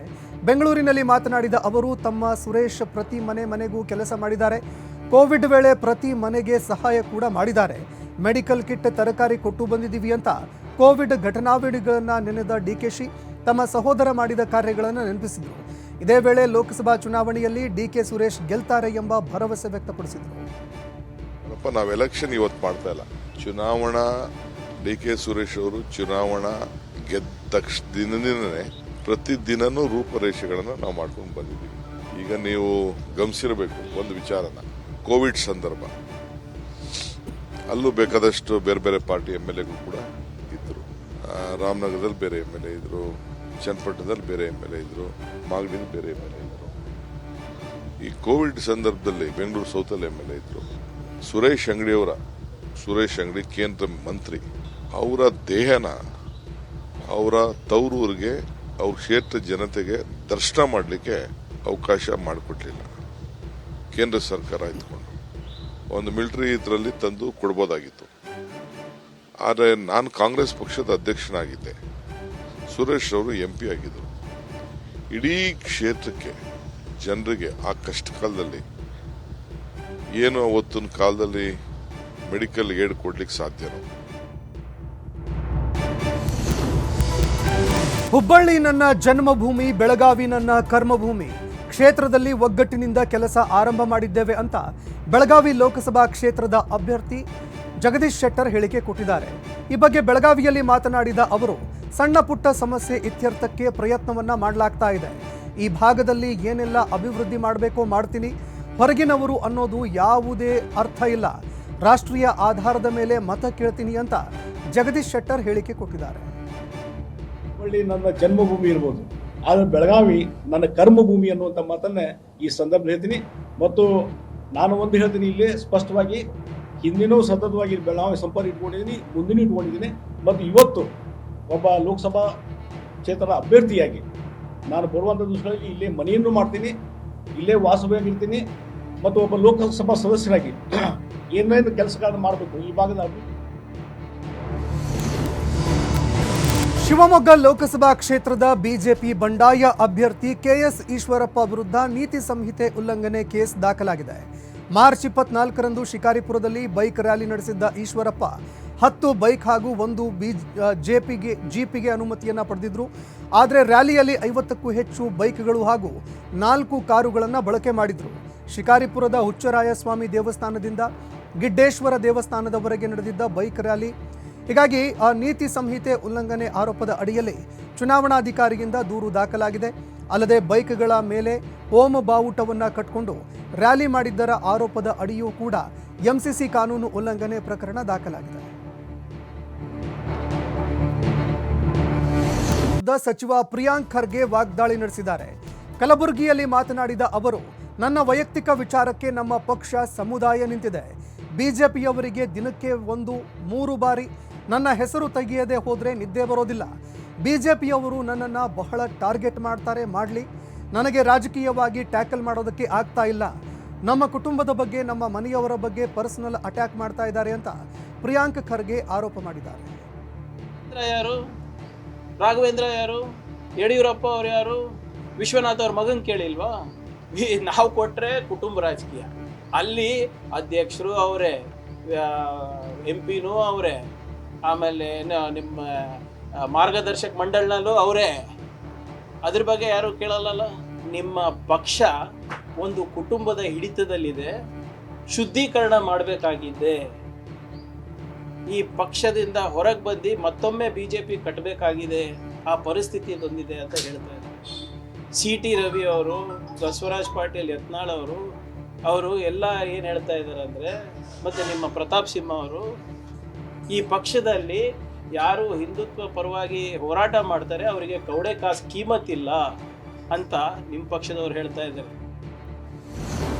ಬೆಂಗಳೂರಿನಲ್ಲಿ ಮಾತನಾಡಿದ ಅವರು, ತಮ್ಮ ಸುರೇಶ್ ಪ್ರತಿ ಮನೆಗೂ ಕೆಲಸ ಮಾಡಿದ್ದಾರೆ. ಕೋವಿಡ್ ವೇಳೆ ಪ್ರತಿ ಮನೆಗೆ ಸಹಾಯ ಕೂಡ ಮಾಡಿದ್ದಾರೆ. ಮೆಡಿಕಲ್ ಕಿಟ್, ತರಕಾರಿ ಕೊಟ್ಟು ಬಂದಿದ್ದೀವಿ ಅಂತ ಕೋವಿಡ್ ಘಟನಾವಳಿಗಳನ್ನು ನೆನೆದ ಡಿಕೆಶಿ ತಮ್ಮ ಸಹೋದರ ಮಾಡಿದ ಕಾರ್ಯಗಳನ್ನು ನೆನಪಿಸಿದರು. ಇದೇ ವೇಳೆ ಲೋಕಸಭಾ ಚುನಾವಣೆಯಲ್ಲಿ ಡಿಕೆ ಸುರೇಶ್ ಗೆಲ್ತಾರೆ ಎಂಬ ಭರವಸೆ ವ್ಯಕ್ತಪಡಿಸಿದರು. ನಾವು ಎಲೆಕ್ಷನ್ ಇವತ್ತು ಮಾಡ್ತಾ ಇಲ್ಲ. ಚುನಾವಣಾ ಡಿಕೆ ಸುರೇಶ್ ಅವರು ಚುನಾವಣಾ ಗೆದ್ದ ದಿನದಿಂದನೇ ಪ್ರತಿದಿನನೂ ರೂಪರೇಷೆಗಳನ್ನು ನಾವು ಮಾಡ್ಕೊಂಡು ಬಂದಿದ್ದೀವಿ. ಈಗ ನೀವು ಗಮನಿಸಿರಬೇಕು ಒಂದು ವಿಚಾರನ, ಕೋವಿಡ್ ಸಂದರ್ಭ ಅಲ್ಲೂ ಬೇಕಾದಷ್ಟು ಬೇರೆ ಬೇರೆ ಪಾರ್ಟಿ MLAಗಳು ಕೂಡ ಇದ್ದರು. ರಾಮನಗರದಲ್ಲಿ ಬೇರೆ MLA ಇದ್ರು, ಚನ್ನಪಟ್ಟಣದಲ್ಲಿ ಬೇರೆ MLA ಇದ್ರು, ಮಾಗಡಿಯಲ್ಲಿ ಬೇರೆ MLA ಇದ್ರು. ಈ ಕೋವಿಡ್ ಸಂದರ್ಭದಲ್ಲಿ ಬೆಂಗಳೂರು ಸೌತಲ್ಲಿ MLA ಇದ್ರು. ಸುರೇಶ್ ಅಂಗಡಿ ಕೇಂದ್ರ ಮಂತ್ರಿ, ಅವರ ದೇಹನ ಅವರ ತವರೂರಿಗೆ ಅವ್ರ ಕ್ಷೇತ್ರ ಜನತೆಗೆ ದರ್ಶನ ಮಾಡಲಿಕ್ಕೆ ಅವಕಾಶ ಮಾಡಿಕೊಡ್ಲಿಲ್ಲ ಕೇಂದ್ರ ಸರ್ಕಾರ ಇದ್ಕೊಂಡು. ಒಂದು ಮಿಲಿಟರಿ ಇದರಲ್ಲಿ ತಂದು ಕೊಡ್ಬೋದಾಗಿತ್ತು. ಆದರೆ ನಾನು ಕಾಂಗ್ರೆಸ್ ಪಕ್ಷದ ಅಧ್ಯಕ್ಷನಾಗಿದ್ದೆ, ಸುರೇಶ್ ಅವರು MP ಆಗಿದ್ದರು. ಇಡೀ ಕ್ಷೇತ್ರಕ್ಕೆ ಜನರಿಗೆ ಆ ಕಷ್ಟ ಕಾಲದಲ್ಲಿ ಏನು ಅವತ್ತಿನ ಕಾಲದಲ್ಲಿ ಮೆಡಿಕಲ್ ಏಡ್ ಕೊಡ್ಲಿಕ್ಕೆ ಸಾಧ್ಯನೋ. ಹುಬ್ಬಳ್ಳಿ ನನ್ನ ಜನ್ಮಭೂಮಿ, ಬೆಳಗಾವಿ ನನ್ನ ಕರ್ಮಭೂಮಿ. ಕ್ಷೇತ್ರದಲ್ಲಿ ಒಗ್ಗಟ್ಟಿನಿಂದ ಕೆಲಸ ಆರಂಭ ಮಾಡಿದ್ದೇವೆ ಅಂತ ಬೆಳಗಾವಿ ಲೋಕಸಭಾ ಕ್ಷೇತ್ರದ ಅಭ್ಯರ್ಥಿ ಜಗದೀಶ್ ಶೆಟ್ಟರ್ ಹೇಳಿಕೆ ಕೊಟ್ಟಿದ್ದಾರೆ. ಈ ಬಗ್ಗೆ ಬೆಳಗಾವಿಯಲ್ಲಿ ಮಾತನಾಡಿದ ಅವರು, ಸಣ್ಣ ಪುಟ್ಟ ಸಮಸ್ಯೆ ಇತ್ಯರ್ಥಕ್ಕೆ ಪ್ರಯತ್ನವನ್ನ ಮಾಡಲಾಗ್ತಾ ಇದೆ. ಈ ಭಾಗದಲ್ಲಿ ಏನೆಲ್ಲ ಅಭಿವೃದ್ಧಿ ಮಾಡಬೇಕೋ ಮಾಡ್ತೀನಿ. ಹೊರಗಿನವರು ಅನ್ನೋದು ಯಾವುದೇ ಅರ್ಥ ಇಲ್ಲ. ರಾಷ್ಟ್ರೀಯ ಆಧಾರದ ಮೇಲೆ ಮತ ಕೇಳ್ತೀನಿ ಅಂತ ಜಗದೀಶ್ ಶೆಟ್ಟರ್ ಹೇಳಿಕೆ ಕೊಟ್ಟಿದ್ದಾರೆ. ಹುಬ್ಬಳ್ಳಿ ನನ್ನ ಜನ್ಮಭೂಮಿ ಇರ್ಬೋದು, ಆದರೆ ಬೆಳಗಾವಿ ನನ್ನ ಕರ್ಮಭೂಮಿ ಅನ್ನುವಂಥ ಮಾತನ್ನೇ ಈ ಸಂದರ್ಭ ಹೇಳ್ತೀನಿ. ಮತ್ತು ನಾನು ಒಂದು ಹೇಳ್ತೀನಿ, ಇಲ್ಲೇ ಸ್ಪಷ್ಟವಾಗಿ ಹಿಂದಿನೂ ಸತತವಾಗಿ ಬೆಳಗಾವಿ ಸಂಪರ್ಕ ಇಟ್ಕೊಂಡಿದ್ದೀನಿ, ಮುಂದಿನೂ ಇಟ್ಕೊಂಡಿದ್ದೀನಿ. ಮತ್ತು ಇವತ್ತು ಒಬ್ಬ ಲೋಕಸಭಾ ಕ್ಷೇತ್ರದ ಅಭ್ಯರ್ಥಿಯಾಗಿ ನಾನು ಬರುವಂಥ ದಿವಸಗಳಲ್ಲಿ ಇಲ್ಲೇ ಮನೆಯನ್ನು ಮಾಡ್ತೀನಿ, ಇಲ್ಲೇ ವಾಸವಾಗಿರ್ತೀನಿ. ಮತ್ತು ಒಬ್ಬ ಲೋಕಸಭಾ ಸದಸ್ಯರಾಗಿ ಏನೇನು ಕೆಲಸಗಳನ್ನು ಮಾಡಬೇಕು ಈ ಭಾಗದ ಶಿವಮೊಗ್ಗ ಲೋಕಸಭಾ ಕ್ಷೇತ್ರದ ಬಿಜೆಪಿ ಬಂಡಾಯ ಅಭ್ಯರ್ಥಿ ಕೆಎಸ್ ಈಶ್ವರಪ್ಪ ವಿರುದ್ಧ ನೀತಿ ಸಂಹಿತೆ ಉಲ್ಲಂಘನೆ ಕೇಸ್ ದಾಖಲಾಗಿದೆ. ಮಾರ್ಚ್ 24ರಂದು ಶಿಕಾರಿಪುರದಲ್ಲಿ ಬೈಕ್ ರ್ಯಾಲಿ ನಡೆಸಿದ್ದ ಈಶ್ವರಪ್ಪ 10 ಬೈಕ್ ಹಾಗೂ 1 ಜೀಪಿಗೆ ಅನುಮತಿಯನ್ನು ಪಡೆದಿದ್ರು. ಆದರೆ ರ್ಯಾಲಿಯಲ್ಲಿ 50ಕ್ಕೂ ಹೆಚ್ಚು ಬೈಕ್ಗಳು ಹಾಗೂ 4 ಕಾರುಗಳನ್ನು ಬಳಕೆ ಮಾಡಿದ್ರು. ಶಿಕಾರಿಪುರದ ಹುಚ್ಚರಾಯಸ್ವಾಮಿ ದೇವಸ್ಥಾನದಿಂದ ಗಿಡ್ಡೇಶ್ವರ ದೇವಸ್ಥಾನದವರೆಗೆ ನಡೆದಿದ್ದ ಬೈಕ್ ರ್ಯಾಲಿ. ಹೀಗಾಗಿ ಆ ನೀತಿ ಸಂಹಿತೆ ಉಲ್ಲಂಘನೆ ಆರೋಪದ ಅಡಿಯಲ್ಲಿ ಚುನಾವಣಾಧಿಕಾರಿಯಿಂದ ದೂರು ದಾಖಲಾಗಿದೆ. ಅಲ್ಲದೆ ಬೈಕ್ಗಳ ಮೇಲೆ ಓಂ ಬಾವುಟವನ್ನು ಕಟ್ಟಿಕೊಂಡು ರ್ಯಾಲಿ ಮಾಡಿದ್ದರ ಆರೋಪದ ಅಡಿಯೂ ಕೂಡ ಎಂಸಿಸಿ ಕಾನೂನು ಉಲ್ಲಂಘನೆ ಪ್ರಕರಣ ದಾಖಲಾಗಿದೆ. ಸಚಿವ ಪ್ರಿಯಾಂಕ್ ಖರ್ಗೆ ವಾಗ್ದಾಳಿ ನಡೆಸಿದ್ದಾರೆ. ಕಲಬುರಗಿಯಲ್ಲಿ ಮಾತನಾಡಿದ ಅವರು, ನನ್ನ ವೈಯಕ್ತಿಕ ವಿಚಾರಕ್ಕೆ ನಮ್ಮ ಪಕ್ಷ ಸಮುದಾಯ ನಿಂತಿದೆ. ಬಿಜೆಪಿಯವರಿಗೆ ದಿನಕ್ಕೆ 1-3 ಬಾರಿ ನನ್ನ ಹೆಸರು ತೆಗೆಯದೆ ಹೋದರೆ ನಿದ್ದೆ ಬರೋದಿಲ್ಲ. ಬಿಜೆಪಿಯವರು ನನ್ನನ್ನು ಬಹಳ ಟಾರ್ಗೆಟ್ ಮಾಡಲಿ. ನನಗೆ ರಾಜಕೀಯವಾಗಿ ಟ್ಯಾಕಲ್ ಮಾಡೋದಕ್ಕೆ ಆಗ್ತಾ ಇಲ್ಲ. ನಮ್ಮ ಕುಟುಂಬದ ಬಗ್ಗೆ, ನಮ್ಮ ಮನೆಯವರ ಬಗ್ಗೆ ಪರ್ಸನಲ್ ಅಟ್ಯಾಕ್ ಮಾಡ್ತಾ ಇದ್ದಾರೆ ಅಂತ ಪ್ರಿಯಾಂಕ್ ಖರ್ಗೆ ಆರೋಪ ಮಾಡಿದ್ದಾರೆ. ಯಾರು? ರಾಘವೇಂದ್ರ ಯಾರು? ಯಡಿಯೂರಪ್ಪ ಅವ್ರು ಯಾರು? ವಿಶ್ವನಾಥ್ ಅವ್ರ ಮಗನ್ ಕೇಳಿಲ್ವಾ? ನಾವು ಕೊಟ್ರೆ ಕುಟುಂಬ ರಾಜಕೀಯ, ಅಲ್ಲಿ ಅಧ್ಯಕ್ಷರು ಅವರೇ, MP ಅವರೇ, ಆಮೇಲೆ ನಿಮ್ಮ ಮಾರ್ಗದರ್ಶಕ ಮಂಡಳನಲ್ಲೂ ಅವರೇ. ಅದ್ರ ಬಗ್ಗೆ ಯಾರು ಕೇಳಲ್ಲ. ನಿಮ್ಮ ಪಕ್ಷ ಒಂದು ಕುಟುಂಬದ ಹಿಡಿತದಲ್ಲಿದೆ, ಶುದ್ಧೀಕರಣ ಮಾಡಬೇಕಾಗಿದೆ. ಈ ಪಕ್ಷದಿಂದ ಹೊರಗೆ ಬಂದು ಮತ್ತೊಮ್ಮೆ ಬಿಜೆಪಿ ಕಟ್ಟಬೇಕಾಗಿದೆ, ಆ ಪರಿಸ್ಥಿತಿ ಬಂದಿದೆ ಅಂತ ಹೇಳ್ತಾ ಇದ್ದಾರೆ. CT ರವಿ ಅವರು, ಬಸವರಾಜ್ ಪಾಟೀಲ್ ಯತ್ನಾಳ್ ಅವರು ಎಲ್ಲ ಏನು ಹೇಳ್ತಾ ಇದ್ದಾರೆ ಅಂದರೆ, ಮತ್ತು ನಿಮ್ಮ ಪ್ರತಾಪ್ ಸಿಂಹ ಅವರು, ಈ ಪಕ್ಷದಲ್ಲಿ ಯಾರು ಹಿಂದುತ್ವ ಪರವಾಗಿ ಹೋರಾಟ ಮಾಡ್ತಾರೆ ಅವರಿಗೆ ಕೌಡೆ ಕಾಸು ಕೀಮತ್ತಿಲ್ಲ ಅಂತ ನಿಮ್ಮ ಪಕ್ಷದವರು ಹೇಳ್ತಾ ಇದ್ದಾರೆ.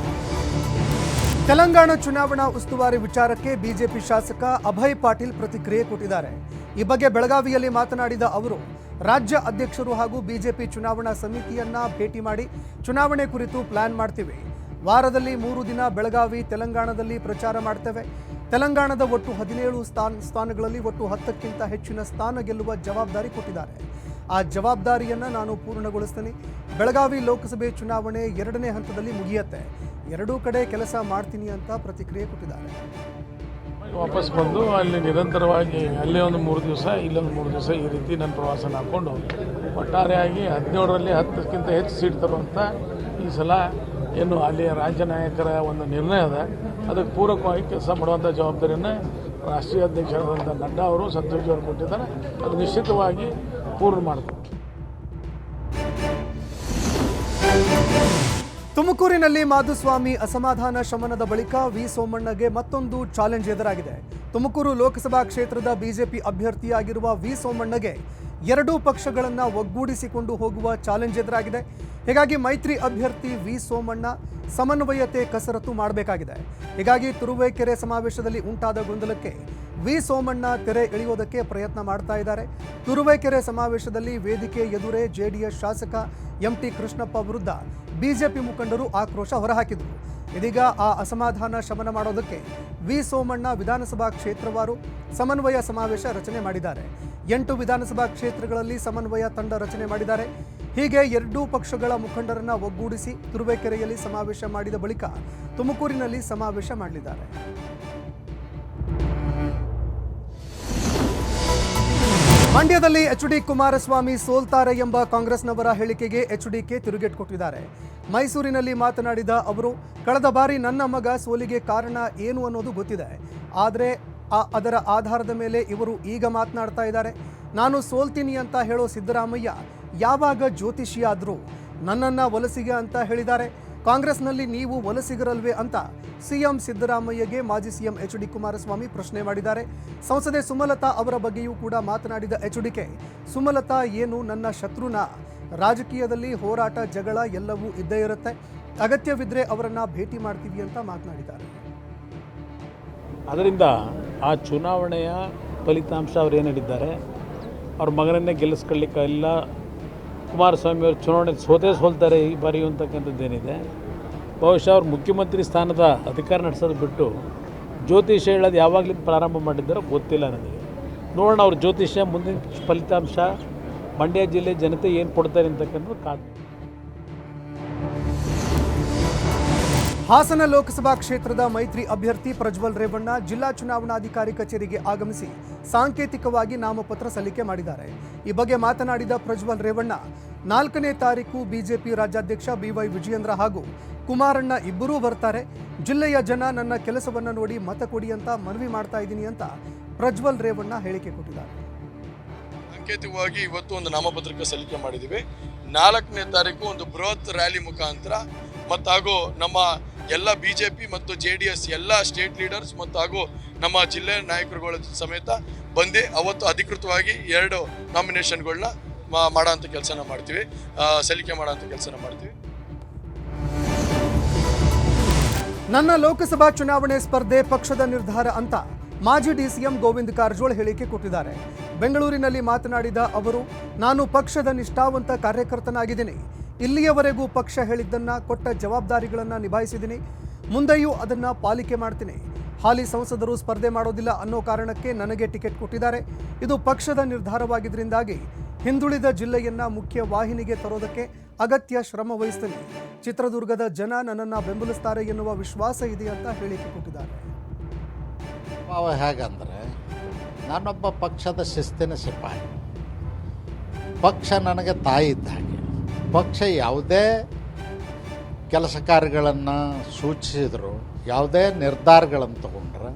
ತೆಲಂಗಾಣ ಚುನಾವಣಾ ಉಸ್ತುವಾರಿ ವಿಚಾರಕ್ಕೆ ಬಿಜೆಪಿ ಶಾಸಕ ಅಭಯ್ ಪಾಟೀಲ್ ಪ್ರತಿಕ್ರಿಯೆ ಕೊಟ್ಟಿದ್ದಾರೆ. ಈ ಬಗ್ಗೆ ಬೆಳಗಾವಿಯಲ್ಲಿ ಮಾತನಾಡಿದ ಅವರು, ರಾಜ್ಯ ಅಧ್ಯಕ್ಷರು ಹಾಗೂ ಬಿಜೆಪಿ ಚುನಾವಣಾ ಸಮಿತಿಯನ್ನ ಭೇಟಿ ಮಾಡಿ ಚುನಾವಣೆ ಕುರಿತು ಪ್ಲಾನ್ ಮಾಡ್ತೀವಿ. ವಾರದಲ್ಲಿ 3 ದಿನ ಬೆಳಗಾವಿ, ತೆಲಂಗಾಣದಲ್ಲಿ ಪ್ರಚಾರ ಮಾಡ್ತೇವೆ. ತೆಲಂಗಾಣದ ಒಟ್ಟು 17 ಸ್ಥಾನಗಳಲ್ಲಿ ಒಟ್ಟು 10ಕ್ಕಿಂತ ಹೆಚ್ಚಿನ ಸ್ಥಾನ ಗೆಲ್ಲುವ ಜವಾಬ್ದಾರಿ ಕೊಟ್ಟಿದ್ದಾರೆ. ಆ ಜವಾಬ್ದಾರಿಯನ್ನು ನಾನು ಪೂರ್ಣಗೊಳಿಸ್ತೀನಿ. ಬೆಳಗಾವಿ ಲೋಕಸಭೆ ಚುನಾವಣೆ 2ನೇ ಹಂತದಲ್ಲಿ ಮುಗಿಯುತ್ತೆ. ಎರಡೂ ಕಡೆ ಕೆಲಸ ಮಾಡ್ತೀನಿ ಅಂತ ಪ್ರತಿಕ್ರಿಯೆ ಕೊಟ್ಟಿದ್ದಾರೆ. ವಾಪಸ್ ಬಂದು ಅಲ್ಲಿ ನಿರಂತರವಾಗಿ ಅಲ್ಲೇ ಒಂದು 3 ದಿವಸ, ಇಲ್ಲೊಂದು 3 ದಿವಸ, ಈ ರೀತಿ ನನ್ನ ಪ್ರವಾಸನ ಹಾಕ್ಕೊಂಡು ಒಟ್ಟಾರೆಯಾಗಿ 17ರಲ್ಲಿ 10ಕ್ಕಿಂತ ಹೆಚ್ಚು ಸೀಟ್ ತರುವಂಥ ಈ ಸಲ ಏನು ಅಲ್ಲಿಯ ರಾಜ್ಯ ನಾಯಕರ ಒಂದು ನಿರ್ಣಯ ಅದ, ಅದಕ್ಕೆ ಪೂರಕವಾಗಿ ಕೆಲಸ ಮಾಡುವಂಥ ಜವಾಬ್ದಾರಿಯನ್ನು ರಾಷ್ಟ್ರೀಯ ಅಧ್ಯಕ್ಷರಾದಂಥ ನಡ್ಡಾ ಅವರು, ಸಂತೋಷ್ ಅವರು ಕೊಟ್ಟಿದ್ದಾರೆ. ಅದು ನಿಶ್ಚಿತವಾಗಿ ಪೂರ್ಣ ಮಾಡ್ತಾರೆ. ತುಮಕೂರಿನಲ್ಲಿ ಮಾಧುಸ್ವಾಮಿ ಅಸಮಾಧಾನ ಶಮನದ ಬಳಿಕ ವಿ ಸೋಮಣ್ಣಗೆ ಮತ್ತೊಂದು ಚಾಲೆಂಜ್ ಎದುರಾಗಿದೆ. ತುಮಕೂರು ಲೋಕಸಭಾ ಕ್ಷೇತ್ರದ ಬಿಜೆಪಿ ಅಭ್ಯರ್ಥಿಯಾಗಿರುವ ವಿ ಸೋಮಣ್ಣಗೆ 2 ಪಕ್ಷಗಳನ್ನು ಒಗ್ಗೂಡಿಸಿಕೊಂಡು ಹೋಗುವ ಚಾಲೆಂಜ್ ಎದುರಾಗಿದೆ. ಹೀಗಾಗಿ ಮೈತ್ರಿ ಅಭ್ಯರ್ಥಿ ವಿ ಸೋಮಣ್ಣ ಸಮನ್ವಯತೆ ಕಸರತ್ತು ಮಾಡಬೇಕಾಗಿದೆ. ಹೀಗಾಗಿ ತುರುವೇಕೆರೆ ಸಮಾವೇಶದಲ್ಲಿ ಉಂಟಾದ ಗೊಂದಲಕ್ಕೆ ವಿ ಸೋಮಣ್ಣ ತೆರೆ ಎಳೆಯೋದಕ್ಕೆ ಪ್ರಯತ್ನ ಮಾಡ್ತಾ ಇದ್ದಾರೆ. ತುರುವೇಕೆರೆ ಸಮಾವೇಶದಲ್ಲಿ ವೇದಿಕೆ ಎದುರೇ ಜೆಡಿಎಸ್ ಶಾಸಕ MT ಕೃಷ್ಣಪ್ಪ ವಿರುದ್ಧ ಬಿಜೆಪಿ ಮುಖಂಡರು ಆಕ್ರೋಶ ಹೊರಹಾಕಿದರು. ಇದೀಗ ಆ ಅಸಮಾಧಾನ ಶಮನ ಮಾಡೋದಕ್ಕೆ ವಿ ಸೋಮಣ್ಣ ವಿಧಾನಸಭಾ ಕ್ಷೇತ್ರವಾರು ಸಮನ್ವಯ ಸಮಾವೇಶ ರಚನೆ ಮಾಡಿದ್ದಾರೆ. 8 ವಿಧಾನಸಭಾ ಕ್ಷೇತ್ರಗಳಲ್ಲಿ ಸಮನ್ವಯ ತಂಡ ರಚನೆ ಮಾಡಿದ್ದಾರೆ. ಹೀಗೆ 2 ಪಕ್ಷಗಳ ಮುಖಂಡರನ್ನ ಒಗ್ಗೂಡಿಸಿ ತುರುವೇಕೆರೆಯಲ್ಲಿ ಸಮಾವೇಶ ಮಾಡಿದ ಬಳಿಕ ತುಮಕೂರಿನಲ್ಲಿ ಸಮಾವೇಶ ಮಾಡಲಿದ್ದಾರೆ. ಮಂಡ್ಯದಲ್ಲಿ HD ಕುಮಾರಸ್ವಾಮಿ ಸೋಲ್ತಾರೆ ಎಂಬ ಕಾಂಗ್ರೆಸ್ನವರ ಹೇಳಿಕೆಗೆ HDK ತಿರುಗೇಟು ಕೊಟ್ಟಿದ್ದಾರೆ. ಮೈಸೂರಿನಲ್ಲಿ ಮಾತನಾಡಿದ ಅವರು, ಕಳೆದ ಬಾರಿ ನನ್ನ ಮಗ ಸೋಲಿಗೆ ಕಾರಣ ಏನು ಅನ್ನೋದು ಗೊತ್ತಿದೆ, ಆದರೆ ಅದರ ಆಧಾರದ ಮೇಲೆ ಇವರು ಈಗ ಮಾತನಾಡ್ತಾ ಇದ್ದಾರೆ. ನಾನು ಸೋಲ್ತೀನಿ ಅಂತ ಹೇಳೋ ಸಿದ್ದರಾಮಯ್ಯ ಯಾವಾಗ ಜ್ಯೋತಿಷಿಯಾದ್ರು? ನನ್ನನ್ನು ವಲಸಿಗ ಅಂತ ಹೇಳಿದ್ದಾರೆ. ಕಾಂಗ್ರೆಸ್ನಲ್ಲಿ ನೀವು ವಲಸಿಗರಲ್ವೇ ಅಂತ ಸಿಎಂ ಸಿದ್ದರಾಮಯ್ಯಗೆ ಮಾಜಿ ಸಿಎಂ HD ಕುಮಾರಸ್ವಾಮಿ ಪ್ರಶ್ನೆ ಮಾಡಿದ್ದಾರೆ. ಸಂಸದೆ ಸುಮಲತಾ ಅವರ ಬಗ್ಗೆಯೂ ಕೂಡ ಮಾತನಾಡಿದ HDK, ಸುಮಲತಾ ಏನು ನನ್ನ ಶತ್ರುನಾ? ರಾಜಕೀಯದಲ್ಲಿ ಹೋರಾಟ, ಜಗಳ ಎಲ್ಲವೂ ಇದ್ದೇ ಇರುತ್ತೆ. ಅಗತ್ಯವಿದ್ದರೆ ಅವರನ್ನು ಭೇಟಿ ಮಾಡ್ತೀವಿ ಅಂತ ಮಾತನಾಡಿದ್ದಾರೆ. ಅದರಿಂದ ಆ ಚುನಾವಣೆಯ ಫಲಿತಾಂಶ ಅವ್ರು ಏನು ಹೇಳಿದ್ದಾರೆ, ಅವ್ರ ಮಗನನ್ನೇ ಗೆಲ್ಲಿಸ್ಕೊಳ್ಳಿಕ್ಕೆಲ್ಲ ಕುಮಾರಸ್ವಾಮಿ ಅವರು ಚುನಾವಣೆ ಸೋಲ್ತಾರೆ ಈ ಬಾರಿ ಅಂತಕ್ಕಂಥದ್ದೇನಿದೆ. ಬಹುಶಃ ಅವ್ರು ಮುಖ್ಯಮಂತ್ರಿ ಸ್ಥಾನದ ಅಧಿಕಾರ ನಡೆಸೋದು ಬಿಟ್ಟು ಜ್ಯೋತಿಷ ಹೇಳೋದು ಯಾವಾಗಲಿಂದ ಪ್ರಾರಂಭ ಮಾಡಿದ್ದಾರೋ ಗೊತ್ತಿಲ್ಲ ನನಗೆ. ನೋಡೋಣ ಅವ್ರ ಜ್ಯೋತಿಷ್ಯ ಮುಂದಿನ ಫಲಿತಾಂಶ ಮಂಡ್ಯ ಜಿಲ್ಲೆ ಜನತೆ ಏನು ಕೊಡ್ತಾರೆ ಅಂತಕ್ಕಂಥದ್ದು ಕಾದು. ಹಾಸನ ಲೋಕಸಭಾ ಕ್ಷೇತ್ರದ ಮೈತ್ರಿ ಅಭ್ಯರ್ಥಿ ಪ್ರಜ್ವಲ್ ರೇವಣ್ಣ ಜಿಲ್ಲಾ ಚುನಾವಣಾಧಿಕಾರಿ ಕಚೇರಿಗೆ ಆಗಮಿಸಿ ಸಾಂಕೇತಿಕವಾಗಿ ನಾಮಪತ್ರ ಸಲ್ಲಿಕೆ ಮಾಡಿದ್ದಾರೆ. ಈ ಬಗ್ಗೆ ಮಾತನಾಡಿದ ಪ್ರಜ್ವಲ್ ರೇವಣ್ಣ, 4ನೇ ತಾರೀಕು ಬಿಜೆಪಿ ರಾಜ್ಯಾಧ್ಯಕ್ಷ BY ವಿಜಯೇಂದ್ರ ಹಾಗೂ ಕುಮಾರಣ್ಣ ಇಬ್ಬರೂ ಬರ್ತಾರೆ. ಜಿಲ್ಲೆಯ ಜನ ನನ್ನ ಕೆಲಸವನ್ನ ನೋಡಿ ಮತ ಕೊಡಿ ಅಂತ ಮನವಿ ಮಾಡ್ತಾ ಇದ್ದೀನಿ ಅಂತ ಪ್ರಜ್ವಲ್ ರೇವಣ್ಣ ಹೇಳಿಕೆ ಕೊಟ್ಟಿದ್ದಾರೆ. ಸಾಂಕೇತಿಕವಾಗಿ ಇವತ್ತು ಒಂದು ನಾಮಪತ್ರಕ್ಕೆ ಸಲ್ಲಿಕೆ ಮಾಡಿದ್ದೀವಿ. 4ನೇ ತಾರೀಕು ಒಂದು ಬೃಹತ್ ರ್ಯಾಲಿ ಮುಖಾಂತರ ಮತ್ತು ಹಾಗೂ ನಮ್ಮ ಎಲ್ಲ ಬಿಜೆಪಿ ಮತ್ತು JDS ಎಲ್ಲ ಸ್ಟೇಟ್ ಲೀಡರ್ಸ್ ಮತ್ತು ಹಾಗೂ ನಮ್ಮ ಜಿಲ್ಲೆ ನಾಯಕರುಗಳ ಸಮೇತ ಬಂದು ಅವತ್ತು ಅಧಿಕೃತವಾಗಿ 2 ನಾಮಿನೇಷನ್ಗಳನ್ನ ಮಾಡೋಂಥ ಕೆಲಸನ ಮಾಡ್ತೀವಿ, ಸಲ್ಲಿಕೆ ಮಾಡೋಂಥ ಕೆಲಸನ ಮಾಡ್ತೀವಿ. ನನ್ನ ಲೋಕಸಭಾ ಚುನಾವಣೆ ಸ್ಪರ್ಧೆ ಪಕ್ಷದ ನಿರ್ಧಾರ ಅಂತ ಮಾಜಿ DCM ಗೋವಿಂದ ಕಾರಜೋಳ ಹೇಳಿಕೆ ಕೊಟ್ಟಿದ್ದಾರೆ. ಬೆಂಗಳೂರಿನಲ್ಲಿ ಮಾತನಾಡಿದ ಅವರು, ನಾನು ಪಕ್ಷದ ನಿಷ್ಠಾವಂತ ಕಾರ್ಯಕರ್ತನಾಗಿದ್ದೀನಿ. ಇಲ್ಲಿಯವರೆಗೂ ಪಕ್ಷ ಹೇಳಿದ್ದನ್ನ ಕೊಟ್ಟ ಜವಾಬ್ದಾರಿಗಳನ್ನು ನಿಭಾಯಿಸಿದ್ದೀನಿ. ಮುಂದೆಯೂ ಅದನ್ನು ಪಾಲಿಕೆ ಮಾಡ್ತೀನಿ. ಹಾಲಿ ಸಂಸದರು ಸ್ಪರ್ಧೆ ಮಾಡೋದಿಲ್ಲ ಅನ್ನೋ ಕಾರಣಕ್ಕೆ ನನಗೆ ಟಿಕೆಟ್ ಕೊಟ್ಟಿದ್ದಾರೆ. ಇದು ಪಕ್ಷದ ನಿರ್ಧಾರವಾಗಿದ್ದರಿಂದಾಗಿ ಹಿಂದುಳಿದ ಜಿಲ್ಲೆಯನ್ನ ಮುಖ್ಯ ವಾಹಿನಿಗೆ ತರೋದಕ್ಕೆ ಅಗತ್ಯ ಶ್ರಮ ವಹಿಸ್ತೀನಿ. ಚಿತ್ರದುರ್ಗದ ಜನ ನನ್ನನ್ನು ಬೆಂಬಲಿಸ್ತಾರೆ ಎನ್ನುವ ವಿಶ್ವಾಸ ಇದೆ ಅಂತ ಹೇಳಿಕೆ ಕೊಟ್ಟಿದ್ದಾರೆ. ಭಾವ ಹೇಗಂದರೆ, ನಾನೊಬ್ಬ ಪಕ್ಷದ ಶಿಸ್ತಿನ ಸಿಪಾಯಿ. ಪಕ್ಷ ನನಗೆ ತಾಯಿ ಇದ್ದ ಹಾಗೆ. ಪಕ್ಷ ಯಾವುದೇ ಕೆಲಸ ಕಾರ್ಯಗಳನ್ನು ಸೂಚಿಸಿದ್ರು, ಯಾವುದೇ ನಿರ್ಧಾರಗಳನ್ನು ತಗೊಂಡ್ರೆ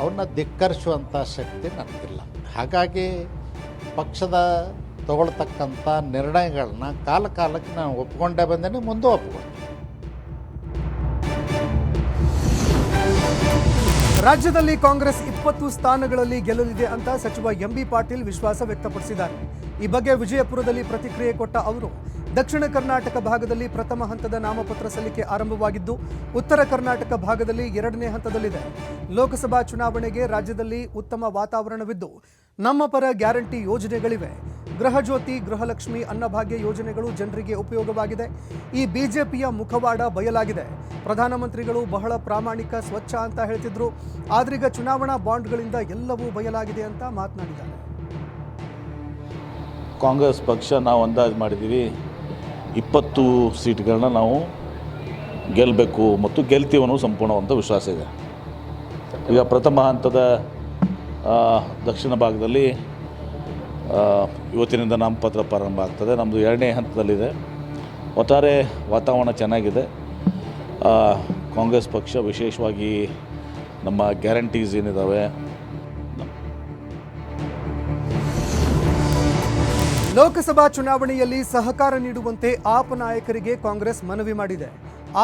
ಅವನ್ನ ಧಿಕ್ಕರಿಸುವಂಥ ಶಕ್ತಿ ನನಗಿಲ್ಲ. ಹಾಗಾಗಿ ಪಕ್ಷದ ತಗೊಳ್ತಕ್ಕಂಥ ನಿರ್ಣಯಗಳನ್ನ ಕಾಲಕ್ಕೆ ನಾನು ಒಪ್ಕೊಂಡೇ ಬಂದೇನೆ, ಮುಂದೆ ಒಪ್ಕೊಂಡು. ರಾಜ್ಯದಲ್ಲಿ ಕಾಂಗ್ರೆಸ್ 20 ಸ್ಥಾನಗಳಲ್ಲಿ ಗೆಲ್ಲಲಿದೆ ಅಂತ ಸಚಿವ MB ಪಾಟೀಲ್ ವಿಶ್ವಾಸ ವ್ಯಕ್ತಪಡಿಸಿದ್ದಾರೆ. ಈ ಬಗ್ಗೆ ವಿಜಯಪುರದಲ್ಲಿ ಪ್ರತಿಕ್ರಿಯೆ ಕೊಟ್ಟ ಅವರು, ದಕ್ಷಿಣ ಕರ್ನಾಟಕ ಭಾಗದಲ್ಲಿ ಪ್ರಥಮ ಹಂತದ ನಾಮಪತ್ರ ಸಲ್ಲಿಕೆ ಆರಂಭವಾಗಿದ್ದು, ಉತ್ತರ ಕರ್ನಾಟಕ ಭಾಗದಲ್ಲಿ 2ನೇ ಹಂತದಲ್ಲಿದೆ. ಲೋಕಸಭಾ ಚುನಾವಣೆಗೆ ರಾಜ್ಯದಲ್ಲಿ ಉತ್ತಮ ವಾತಾವರಣವಿದ್ದು, ನಮ್ಮ ಪರ ಗ್ಯಾರಂಟಿ ಯೋಜನೆಗಳಿವೆ. ಗೃಹಜ್ಯೋತಿ, ಗೃಹಲಕ್ಷ್ಮಿ, ಅನ್ನಭಾಗ್ಯ ಯೋಜನೆಗಳು ಜನರಿಗೆ ಉಪಯೋಗವಾಗಿದೆ. ಈ ಬಿಜೆಪಿಯ ಮುಖವಾಡ ಬಯಲಾಗಿದೆ. ಪ್ರಧಾನಮಂತ್ರಿಗಳು ಬಹಳ ಪ್ರಾಮಾಣಿಕ, ಸ್ವಚ್ಛ ಅಂತ ಹೇಳ್ತಿದ್ರು. ಆದ್ರೀಗ ಚುನಾವಣಾ ಬಾಂಡ್ಗಳಿಂದ ಎಲ್ಲವೂ ಬಯಲಾಗಿದೆ ಅಂತ ಮಾತನಾಡಿದ್ದಾರೆ. ಕಾಂಗ್ರೆಸ್ ಪಕ್ಷ ನಾವು ಅಂದಾಜು ಮಾಡಿದ್ದೀವಿ 20 ಸೀಟ್ಗಳನ್ನ ನಾವು ಗೆಲ್ಲಬೇಕು ಮತ್ತು ಗೆಲ್ತೀವಿ ಅನ್ನೋ ಸಂಪೂರ್ಣವಂತ ವಿಶ್ವಾಸ ಇದೆ. ಈಗ ಪ್ರಥಮ ಹಂತದ ದಕ್ಷಿಣ ಭಾಗದಲ್ಲಿ ಇವತ್ತಿನಿಂದ ನಾಮಪತ್ರ ಪ್ರಾರಂಭ ಆಗ್ತದೆ. ನಮ್ಮದು 2ನೇ ಹಂತದಲ್ಲಿದೆ. ಒಟ್ಟಾರೆ ವಾತಾವರಣ ಚೆನ್ನಾಗಿದೆ. ಕಾಂಗ್ರೆಸ್ ಪಕ್ಷ ವಿಶೇಷವಾಗಿ ನಮ್ಮ ಗ್ಯಾರಂಟೀಸ್ ಏನಿದ್ದಾವೆ, ಲೋಕಸಭಾ ಚುನಾವಣೆಯಲ್ಲಿ ಸಹಕಾರ ನೀಡುವಂತೆ ಆಪ್ ನಾಯಕರಿಗೆ ಕಾಂಗ್ರೆಸ್ ಮನವಿ ಮಾಡಿದೆ.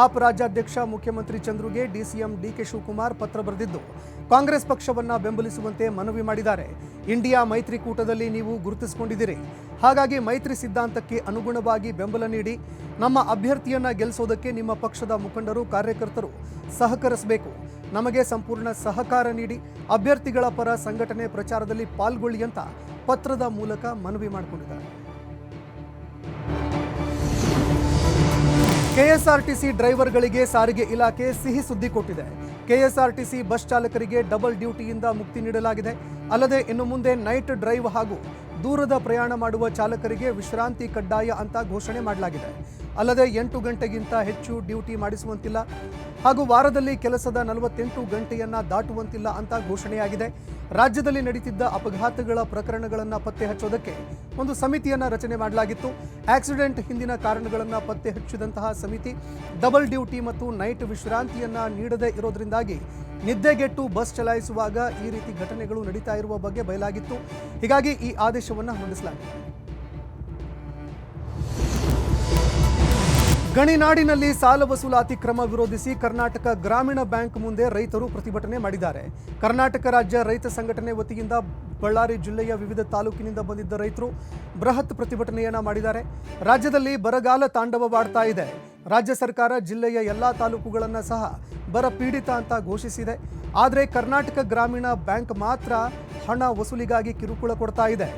ಆಪ್ ರಾಜ್ಯಾಧ್ಯಕ್ಷ ಮುಖ್ಯಮಂತ್ರಿ ಚಂದ್ರುಗೆ DCM DK ಶಿವಕುಮಾರ್ ಪತ್ರ ಬರೆದಿದ್ದು, ಕಾಂಗ್ರೆಸ್ ಪಕ್ಷವನ್ನ ಬೆಂಬಲಿಸುವಂತೆ ಮನವಿ ಮಾಡಿದ್ದಾರೆ. ಇಂಡಿಯಾ ಮೈತ್ರಿಕೂಟದಲ್ಲಿ ನೀವು ಗುರುತಿಸಿಕೊಂಡಿದ್ದೀರಿ. ಹಾಗಾಗಿ ಮೈತ್ರಿ ಸಿದ್ಧಾಂತಕ್ಕೆ ಅನುಗುಣವಾಗಿ ಬೆಂಬಲ ನೀಡಿ. ನಮ್ಮ ಅಭ್ಯರ್ಥಿಯನ್ನ ಗೆಲ್ಲಿಸೋದಕ್ಕೆ ನಿಮ್ಮ ಪಕ್ಷದ ಮುಖಂಡರು, ಕಾರ್ಯಕರ್ತರು ಸಹಕರಿಸಬೇಕು. ನಮಗೆ ಸಂಪೂರ್ಣ ಸಹಕಾರ ನೀಡಿ ಅಭ್ಯರ್ಥಿಗಳ ಪರ ಸಂಘಟನೆ ಪ್ರಚಾರದಲ್ಲಿ ಪಾಲ್ಗೊಳ್ಳಿ ಅಂತ ಪತ್ರದ ಮೂಲಕ ಮನವಿ ಮಾಡಿಕೊಂಡಿದ್ದಾರೆ. KSRTC ಡ್ರೈವರ್ಗಳಿಗೆ ಸಾರಿಗೆ ಇಲಾಖೆ ಸಿಹಿ ಸುದ್ದಿ ಕೊಟ್ಟಿದೆ. KSRTC ಬಸ್ ಚಾಲಕರಿಗೆ ಡಬಲ್ ಡ್ಯೂಟಿಯಿಂದ ಮುಕ್ತಿ ನೀಡಲಾಗಿದೆ. ಅಲ್ಲದೆ ಇನ್ನು ಮುಂದೆ ನೈಟ್ ಡ್ರೈವ್ ಹಾಗೂ ದೂರದ ಪ್ರಯಾಣ ಮಾಡುವ ಚಾಲಕರಿಗೆ ವಿಶ್ರಾಂತಿ ಕಡ್ಡಾಯ ಅಂತ ಘೋಷಣೆ ಮಾಡಲಾಗಿದೆ. ಅಲ್ಲದೆ 8 ಗಂಟೆಗಿಂತ ಹೆಚ್ಚು ಡ್ಯೂಟಿ ಮಾಡಿಸುವಂತಿಲ್ಲ ಹಾಗೂ ವಾರದಲ್ಲಿ ಕೆಲಸದ 48 ಗಂಟೆಯನ್ನ ದಾಟುವಂತಿಲ್ಲ ಅಂತ ಘೋಷಣೆಯಾಗಿದೆ. ರಾಜ್ಯದಲ್ಲಿ ನಡೀತಿದ್ದ ಅಪಘಾತಗಳ ಪ್ರಕರಣಗಳನ್ನು ಪತ್ತೆ ಹಚ್ಚೋದಕ್ಕೆ ಒಂದು ಸಮಿತಿಯನ್ನು ರಚನೆ ಮಾಡಲಾಗಿತ್ತು. ಆಕ್ಸಿಡೆಂಟ್ ಹಿಂದಿನ ಕಾರಣಗಳನ್ನು ಪತ್ತೆ ಹಚ್ಚಿದಂತಹ ಸಮಿತಿ ಡಬಲ್ ಡ್ಯೂಟಿ ಮತ್ತು ನೈಟ್ ವಿಶ್ರಾಂತಿಯನ್ನ ನೀಡದೇ ಇರೋದ್ರಿಂದಾಗಿ ನಿದ್ದೆಗೆಟ್ಟು ಬಸ್ ಚಲಾಯಿಸುವಾಗ ಈ ರೀತಿ ಘಟನೆಗಳು ನಡೀತಾ ಇರುವ ಬಗ್ಗೆ ಬಯಲಾಗಿತ್ತು. ಹೀಗಾಗಿ ಈ ಆದೇಶವನ್ನು ಹೊರಡಿಸಲಾಗಿದೆ. ಗಣಿನಾಡಿನಲ್ಲಿ ಸಾಲ ವಸೂಲಾತಿ ಕ್ರಮ ವಿರೋಧಿಸಿ ಕರ್ನಾಟಕ ಗ್ರಾಮೀಣ ಬ್ಯಾಂಕ್ ಮುಂದೆ ರೈತರು ಪ್ರತಿಭಟನೆ ಮಾಡಿದ್ದಾರೆ. ಕರ್ನಾಟಕ ರಾಜ್ಯ ರೈತ ಸಂಘಟನೆ ವತಿಯಿಂದ ಬಳ್ಳಾರಿ ಜಿಲ್ಲೆಯ ವಿವಿಧ ತಾಲೂಕಿನಿಂದ ಬಂದಿದ್ದ ರೈತರು ಬೃಹತ್ ಪ್ರತಿಭಟನೆಯನ್ನ ಮಾಡಿದ್ದಾರೆ. ರಾಜ್ಯದಲ್ಲಿ ಬರಗಾಲ ತಾಂಡವವಾಡ್ತಾ ಇದೆ. ರಾಜ್ಯ ಸರ್ಕಾರ ಜಿಲ್ಲೆಯ ಎಲ್ಲಾ ತಾಲೂಕುಗಳನ್ನು ಸಹ ಬರ ಪೀಡಿತ ಅಂತ ಘೋಷಿಸಿದೆ. ಆದರೆ ಕರ್ನಾಟಕ ಗ್ರಾಮೀಣ ಬ್ಯಾಂಕ್ ಮಾತ್ರ ಹಣ ವಸೂಲಿಗಾಗಿ ಕಿರುಕುಳ ಕೊಡ್ತಾ ಇದೆ.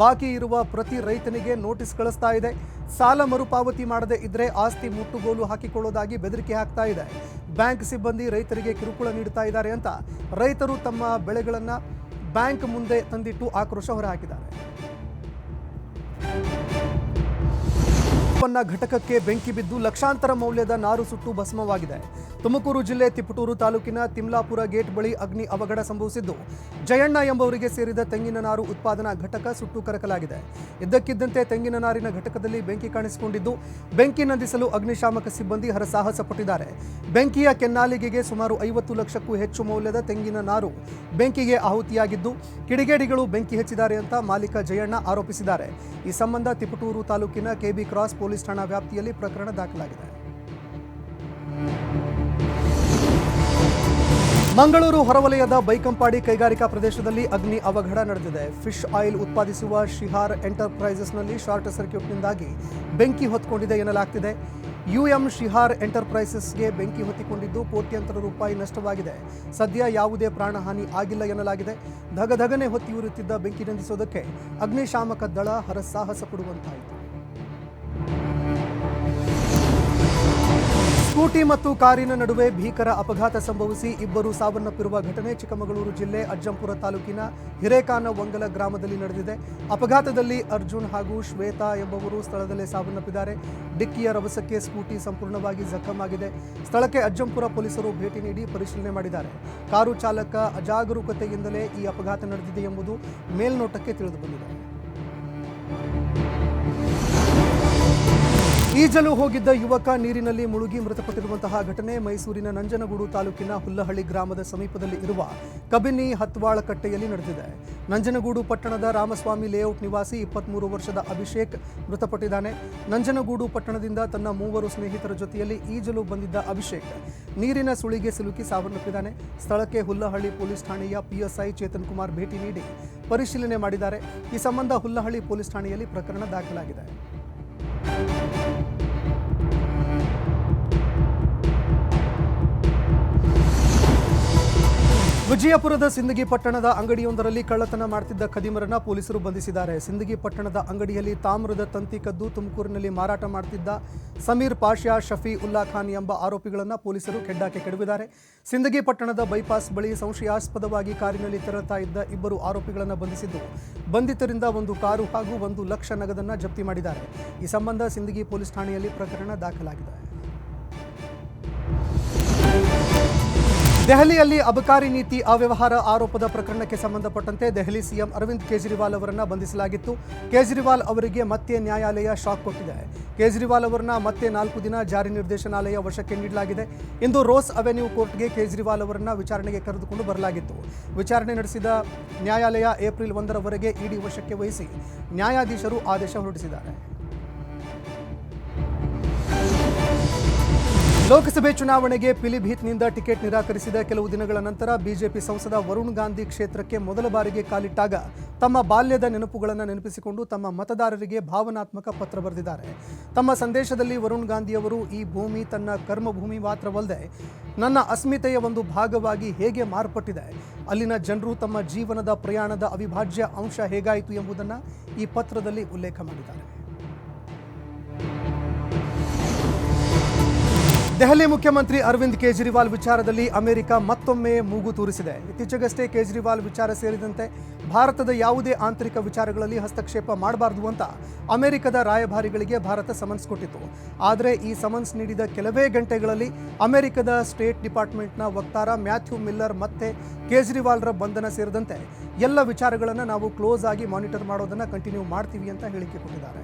ಬಾಕಿ ಇರುವ ಪ್ರತಿ ರೈತನಿಗೆ ನೋಟಿಸ್ ಕಳಿಸ್ತಾ ಇದೆ. ಸಾಲ ಮರುಪಾವತಿ ಮಾಡದೇ ಇದ್ರೆ ಆಸ್ತಿ ಮುಟ್ಟುಗೋಲು ಹಾಕಿಕೊಳ್ಳೋದಾಗಿ ಬೆದರಿಕೆ ಹಾಕ್ತಾ ಇದೆ. ಬ್ಯಾಂಕ್ ಸಿಬ್ಬಂದಿ ರೈತರಿಗೆ ಕಿರುಕುಳ ನೀಡ್ತಾ ಇದ್ದಾರೆ ಅಂತ ರೈತರು ತಮ್ಮ ಬೆಳೆಗಳನ್ನು ಬ್ಯಾಂಕ್ ಮುಂದೆ ತಂದಿಟ್ಟು ಆಕ್ರೋಶ ಹೊರಹಾಕಿದ್ದಾರೆ. ಘಟಕಕ್ಕೆ ಬೆಂಕಿ ಬಿದ್ದು ಲಕ್ಷಾಂತರ ಮೌಲ್ಯದ ನಾರು ಸುಟ್ಟು ಭಸ್ಮವಾಗಿದೆ. ತುಮಕೂರು ಜಿಲ್ಲೆ ತಿಪಟೂರು ತಾಲೂಕಿನ ತಿಮ್ಲಾಪುರ ಗೇಟ್ ಬಳಿ ಅಗ್ನಿ ಅವಘಡ ಸಂಭವಿಸಿದ್ದು ಜಯಣ್ಣ ಎಂಬುವರಿಗೆ ಸೇರಿದ ತೆಂಗಿನ ನಾರು ಉತ್ಪಾದನಾ ಘಟಕ ಸುಟ್ಟು ಕರಕಲಾಗಿದೆ. ಇದ್ದಕ್ಕಿದ್ದಂತೆ ತೆಂಗಿನ ನಾರಿನ ಘಟಕದಲ್ಲಿ ಬೆಂಕಿ ಕಾಣಿಸಿಕೊಂಡಿದ್ದು ಬೆಂಕಿ ನಂದಿಸಲು ಅಗ್ನಿಶಾಮಕ ಸಿಬ್ಬಂದಿ ಹರಸಾಹಸ ಪಟ್ಟಿದ್ದಾರೆ. ಬೆಂಕಿಯ ಕೆನ್ನಾಲಿಗೆಗೆ ಸುಮಾರು 50 ಲಕ್ಷಕ್ಕೂ ಹೆಚ್ಚು ಮೌಲ್ಯದ ತೆಂಗಿನ ನಾರು ಬೆಂಕಿಗೆ ಆಹುತಿಯಾಗಿದ್ದು ಕಿಡಿಗೇಡಿಗಳು ಬೆಂಕಿ ಹಚ್ಚಿದ್ದಾರೆ ಅಂತ ಮಾಲೀಕ ಜಯಣ್ಣ ಆರೋಪಿಸಿದ್ದಾರೆ. ಈ ಸಂಬಂಧ ತಿಪಟೂರು ತಾಲೂಕಿನ ಕೆಬಿ ಕ್ರಾಸ್ ಪೊಲೀಸ್ ಠಾಣಾ ವ್ಯಾಪ್ತಿಯಲ್ಲಿ ಪ್ರಕರಣ ದಾಖಲಾಗಿದೆ. ಮಂಗಳೂರು ಹೊರವಲಯದ ಬೈಕಂಪಾಡಿ ಕೈಗಾರಿಕಾ ಪ್ರದೇಶದಲ್ಲಿ ಅಗ್ನಿ ಅವಘಡ ನಡೆದಿದೆ. ಫಿಶ್ ಆಯಿಲ್ ಉತ್ಪಾದಿಸುವ ಶಿಹಾರ್ ಎಂಟರ್ಪ್ರೈಸಸ್ನಲ್ಲಿ ಶಾರ್ಟ್ ಸರ್ಕ್ಯೂಟ್ನಿಂದಾಗಿ ಬೆಂಕಿ ಹೊತ್ಕೊಂಡಿದೆ ಎನ್ನಲಾಗ್ತಿದೆ. ಯುಎಂ ಶಿಹಾರ್ ಎಂಟರ್ಪ್ರೈಸಸ್ಗೆ ಬೆಂಕಿ ಹೊತ್ತಿಕೊಂಡಿದ್ದು ಕೋಟ್ಯಂತರ ರೂಪಾಯಿ ನಷ್ಟವಾಗಿದೆ. ಸದ್ಯ ಯಾವುದೇ ಪ್ರಾಣಹಾನಿ ಆಗಿಲ್ಲ ಎನ್ನಲಾಗಿದೆ. ಧಗಧಗನೆ ಹೊತ್ತಿ ಉರಿಯುತ್ತಿದ್ದ ಬೆಂಕಿ ನಂದಿಸೋದಕ್ಕೆ ಅಗ್ನಿಶಾಮಕ ದಳ ಹರಸಾಹಸ ಪಡುವಂತಾಯಿತು. ಸ್ಕೂಟಿ ಮತ್ತು ಕಾರಿನ ನಡುವೆ ಭೀಕರ ಅಪಘಾತ ಸಂಭವಿಸಿ ಇಬ್ಬರು ಸಾವನ್ನಪ್ಪಿರುವ ಘಟನೆ ಚಿಕ್ಕಮಗಳೂರು ಜಿಲ್ಲೆ ಅಜ್ಜಂಪುರ ತಾಲೂಕಿನ ಹಿರೇಕಾನವಂಗಲ ಗ್ರಾಮದಲ್ಲಿ ನಡೆದಿದೆ. ಅಪಘಾತದಲ್ಲಿ ಅರ್ಜುನ್ ಹಾಗೂ ಶ್ವೇತಾ ಎಂಬುವರು ಸ್ಥಳದಲ್ಲೇ ಸಾವನ್ನಪ್ಪಿದ್ದಾರೆ. ಡಿಕ್ಕಿಯ ರಭಸಕ್ಕೆ ಸ್ಕೂಟಿ ಸಂಪೂರ್ಣವಾಗಿ ಜಖಮಾಗಿದೆ. ಸ್ಥಳಕ್ಕೆ ಅಜ್ಜಂಪುರ ಪೊಲೀಸರು ಭೇಟಿ ನೀಡಿ ಪರಿಶೀಲನೆ ಮಾಡಿದ್ದಾರೆ. ಕಾರು ಚಾಲಕ ಅಜಾಗರೂಕತೆಯಿಂದಲೇ ಈ ಅಪಘಾತ ನಡೆದಿದೆ ಎಂಬುದು ಮೇಲ್ನೋಟಕ್ಕೆ ತಿಳಿದುಬಂದಿದೆ. ಈಜಲು ಹೋಗಿದ್ದ ಯುವಕ ನೀರಿನಲ್ಲಿ ಮುಳುಗಿ ಮೃತಪಟ್ಟಿರುವಂತಹ ಘಟನೆ ಮೈಸೂರಿನ ನಂಜನಗೂಡು ತಾಲೂಕಿನ ಹುಲ್ಲಹಳ್ಳಿ ಗ್ರಾಮದ ಸಮೀಪದಲ್ಲಿ ಇರುವ ಕಬಿನಿ ಹತ್ವಾಳ ಕಟ್ಟೆಯಲ್ಲಿ ನಡೆದಿದೆ. ನಂಜನಗೂಡು ಪಟ್ಟಣದ ರಾಮಸ್ವಾಮಿ ಲೇಔಟ್ ನಿವಾಸಿ 23 ವರ್ಷದ ಅಭಿಷೇಕ್ ಮೃತಪಟ್ಟಿದ್ದಾನೆ. ನಂಜನಗೂಡು ಪಟ್ಟಣದಿಂದ ತನ್ನ 3 ಸ್ನೇಹಿತರ ಜೊತೆಯಲ್ಲಿ ಈಜಲು ಬಂದಿದ್ದ ಅಭಿಷೇಕ್ ನೀರಿನ ಸುಳಿಗೆ ಸಿಲುಕಿ ಸಾವನ್ನಪ್ಪಿದ್ದಾನೆ. ಸ್ಥಳಕ್ಕೆ ಹುಲ್ಲಹಳ್ಳಿ ಪೊಲೀಸ್ ಠಾಣೆಯ ಪಿಎಸ್ಐ ಚೇತನ್ ಕುಮಾರ್ ಭೇಟಿ ನೀಡಿ ಪರಿಶೀಲನೆ ಮಾಡಿದ್ದಾರೆ. ಈ ಸಂಬಂಧ ಹುಲ್ಲಹಳ್ಳಿ ಪೊಲೀಸ್ ಠಾಣೆಯಲ್ಲಿ ಪ್ರಕರಣ ದಾಖಲಾಗಿದೆ. ವಿಜಯಪುರದ ಸಿಂದಗಿ ಪಟ್ಟಣದ ಅಂಗಡಿಯೊಂದರಲ್ಲಿ ಕಳ್ಳತನ ಮಾಡುತ್ತಿದ್ದ ಖದೀಮರನ್ನ ಪೊಲೀಸರು ಬಂಧಿಸಿದ್ದಾರೆ. ಸಿಂದಗಿ ಪಟ್ಟಣದ ಅಂಗಡಿಯಲ್ಲಿ ತಾಮ್ರದ ತಂತಿ ಕದ್ದು ತುಮಕೂರಿನಲ್ಲಿ ಮಾರಾಟ ಮಾಡುತ್ತಿದ್ದ ಸಮೀರ್ ಪಾಷಾ, ಶಫಿ ಉಲ್ಲಾ ಖಾನ್ ಎಂಬ ಆರೋಪಿಗಳನ್ನು ಪೊಲೀಸರು ಕೆಡ್ಡಾಕೆ ಕೆಡವಿದ್ದಾರೆ. ಸಿಂದಗಿ ಪಟ್ಟಣದ ಬೈಪಾಸ್ ಬಳಿ ಸಂಶಯಾಸ್ಪದವಾಗಿ ಕಾರಿನಲ್ಲಿ ತೆರಳುತ್ತಾ ಇದ್ದ ಇಬ್ಬರು ಆರೋಪಿಗಳನ್ನು ಬಂಧಿಸಿದ್ದು ಬಂಧಿತರಿಂದ 1 ಕಾರು ಹಾಗೂ 1 ಲಕ್ಷ ನಗದನ್ನು ಜಪ್ತಿ ಮಾಡಿದ್ದಾರೆ. ಈ ಸಂಬಂಧ ಸಿಂದಗಿ ಪೊಲೀಸ್ ಠಾಣೆಯಲ್ಲಿ ಪ್ರಕರಣ ದಾಖಲಾಗಿದೆ. ದೆಹಲಿಯಲ್ಲಿ ಅಬಕಾರಿ ನೀತಿ ಅವ್ಯವಹಾರ ಆರೋಪದ ಪ್ರಕರಣಕ್ಕೆ ಸಂಬಂಧಪಟ್ಟಂತೆ ದೆಹಲಿ ಸಿಎಂ ಅರವಿಂದ್ ಕೇಜ್ರಿವಾಲ್ ಅವರನ್ನು ಬಂಧಿಸಲಾಗಿತ್ತು. ಕೇಜ್ರಿವಾಲ್ ಅವರಿಗೆ ಮತ್ತೆ ನ್ಯಾಯಾಲಯ ಶಾಕ್ ಕೊಟ್ಟಿದೆ. ಕೇಜ್ರಿವಾಲ್ ಅವರನ್ನ ಮತ್ತೆ 4 ದಿನ ಜಾರಿ ನಿರ್ದೇಶನಾಲಯ ವಶಕ್ಕೆ ನೀಡಲಾಗಿದೆ. ಇಂದು ರೋಸ್ ಅವೆನ್ಯೂ ಕೋರ್ಟ್ಗೆ ಕೇಜ್ರಿವಾಲ್ ಅವರನ್ನ ವಿಚಾರಣೆಗೆ ಕರೆದುಕೊಂಡು ಬರಲಾಗಿತ್ತು. ವಿಚಾರಣೆ ನಡೆಸಿದ ನ್ಯಾಯಾಲಯ ಏಪ್ರಿಲ್ 1ರವರೆಗೆ ಇಡಿ ವಶಕ್ಕೆ ವಹಿಸಿ ನ್ಯಾಯಾಧೀಶರು ಆದೇಶ ಹೊರಡಿಸಿದ್ದಾರೆ. ಲೋಕಸಭೆ ಚುನಾವಣೆಗೆ ಪಿಲಿಭೀತ್ನಿಂದ ಟಿಕೆಟ್ ನಿರಾಕರಿಸಿದ ಕೆಲವು ದಿನಗಳ ನಂತರ ಬಿಜೆಪಿ ಸಂಸದ ವರುಣ್ ಗಾಂಧಿ ಕ್ಷೇತ್ರಕ್ಕೆ ಮೊದಲ ಬಾರಿಗೆ ಕಾಲಿಟ್ಟಾಗ ತಮ್ಮ ಬಾಲ್ಯದ ನೆನಪುಗಳನ್ನು ನೆನಪಿಸಿಕೊಂಡು ತಮ್ಮ ಮತದಾರರಿಗೆ ಭಾವನಾತ್ಮಕ ಪತ್ರ ಬರೆದಿದ್ದಾರೆ. ತಮ್ಮ ಸಂದೇಶದಲ್ಲಿ ವರುಣ್ ಗಾಂಧಿಯವರು ಈ ಭೂಮಿ ತನ್ನ ಕರ್ಮಭೂಮಿ ಮಾತ್ರವಲ್ಲದೆ ನನ್ನ ಅಸ್ಮಿತೆಯ ಒಂದು ಭಾಗವಾಗಿ ಹೇಗೆ ಮಾರ್ಪಟ್ಟಿದೆ, ಅಲ್ಲಿನ ಜನರು ತಮ್ಮ ಜೀವನದ ಪ್ರಯಾಣದ ಅವಿಭಾಜ್ಯ ಅಂಶ ಹೇಗಾಯಿತು ಎಂಬುದನ್ನು ಈ ಪತ್ರದಲ್ಲಿ ಉಲ್ಲೇಖ ಮಾಡಿದ್ದಾರೆ. ದೆಹಲಿ ಮುಖ್ಯಮಂತ್ರಿ ಅರವಿಂದ್ ಕೇಜ್ರಿವಾಲ್ ವಿಚಾರದಲ್ಲಿ ಅಮೆರಿಕ ಮತ್ತೊಮ್ಮೆ ಮೂಗು ತೂರಿಸಿದೆ. ಇತ್ತೀಚೆಗಷ್ಟೇ ಕೇಜ್ರಿವಾಲ್ ವಿಚಾರ ಸೇರಿದಂತೆ ಭಾರತದ ಯಾವುದೇ ಆಂತರಿಕ ವಿಚಾರಗಳಲ್ಲಿ ಹಸ್ತಕ್ಷೇಪ ಮಾಡಬಾರದು ಅಂತ ಅಮೆರಿಕದ ರಾಯಭಾರಿಗಳಿಗೆ ಭಾರತ ಸಮನ್ಸ್ ಕೊಟ್ಟಿತ್ತು. ಆದರೆ ಈ ಸಮನ್ಸ್ ನೀಡಿದ ಕೆಲವೇ ಗಂಟೆಗಳಲ್ಲಿ ಅಮೆರಿಕದ ಸ್ಟೇಟ್ ಡಿಪಾರ್ಟ್ಮೆಂಟ್ನ ವಕ್ತಾರ ಮ್ಯಾಥ್ಯೂ ಮಿಲ್ಲರ್ ಮತ್ತೆ ಕೇಜ್ರಿವಾಲ್ರ ಬಂಧನ ಸೇರಿದಂತೆ ಎಲ್ಲ ವಿಚಾರಗಳನ್ನು ನಾವು ಕ್ಲೋಸ್ ಆಗಿ ಮಾನಿಟರ್ ಮಾಡೋದನ್ನು ಕಂಟಿನ್ಯೂ ಮಾಡ್ತೀವಿ ಅಂತ ಹೇಳಿಕೆ ಕೊಟ್ಟಿದ್ದಾರೆ.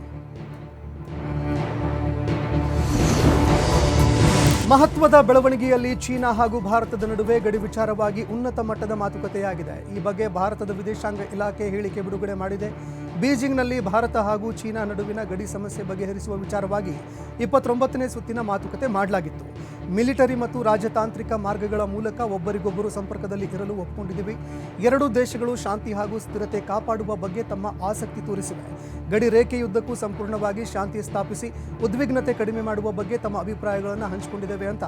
ಮಹತ್ವದ ಬೆಳವಣಿಗೆಯಲ್ಲಿ ಚೀನಾ ಹಾಗೂ ಭಾರತದ ನಡುವೆ ಗಡಿ ವಿಚಾರವಾಗಿ ಉನ್ನತ ಮಟ್ಟದ ಮಾತುಕತೆಯಾಗಿದೆ. ಈ ಬಗ್ಗೆ ಭಾರತದ ವಿದೇಶಾಂಗ ಇಲಾಖೆ ಹೇಳಿಕೆ ಬಿಡುಗಡೆ ಮಾಡಿದೆ. ಬೀಜಿಂಗ್ನಲ್ಲಿ ಭಾರತ ಹಾಗೂ ಚೀನಾ ನಡುವಿನ ಗಡಿ ಸಮಸ್ಯೆ ಬಗೆಹರಿಸುವ ವಿಚಾರವಾಗಿ 29ನೇ ಸುತ್ತಿನ ಮಾತುಕತೆ ಮಾಡಲಾಗಿತ್ತು. ಮಿಲಿಟರಿ ಮತ್ತು ರಾಜತಾಂತ್ರಿಕ ಮಾರ್ಗಗಳ ಮೂಲಕ ಒಬ್ಬರಿಗೊಬ್ಬರು ಸಂಪರ್ಕದಲ್ಲಿ ಇರಲು ಒಪ್ಪಿಕೊಂಡಿದ್ದೀವಿ. ಎರಡೂ ದೇಶಗಳು ಶಾಂತಿ ಹಾಗೂ ಸ್ಥಿರತೆ ಕಾಪಾಡುವ ಬಗ್ಗೆ ತಮ್ಮ ಆಸಕ್ತಿ ತೋರಿಸಿವೆ. ಗಡಿ ರೇಖೆಯುದ್ದಕ್ಕೂ ಸಂಪೂರ್ಣವಾಗಿ ಶಾಂತಿ ಸ್ಥಾಪಿಸಿ ಉದ್ವಿಗ್ನತೆ ಕಡಿಮೆ ಮಾಡುವ ಬಗ್ಗೆ ತಮ್ಮ ಅಭಿಪ್ರಾಯಗಳನ್ನು ಹಂಚಿಕೊಂಡಿದ್ದೇವೆ ಅಂತ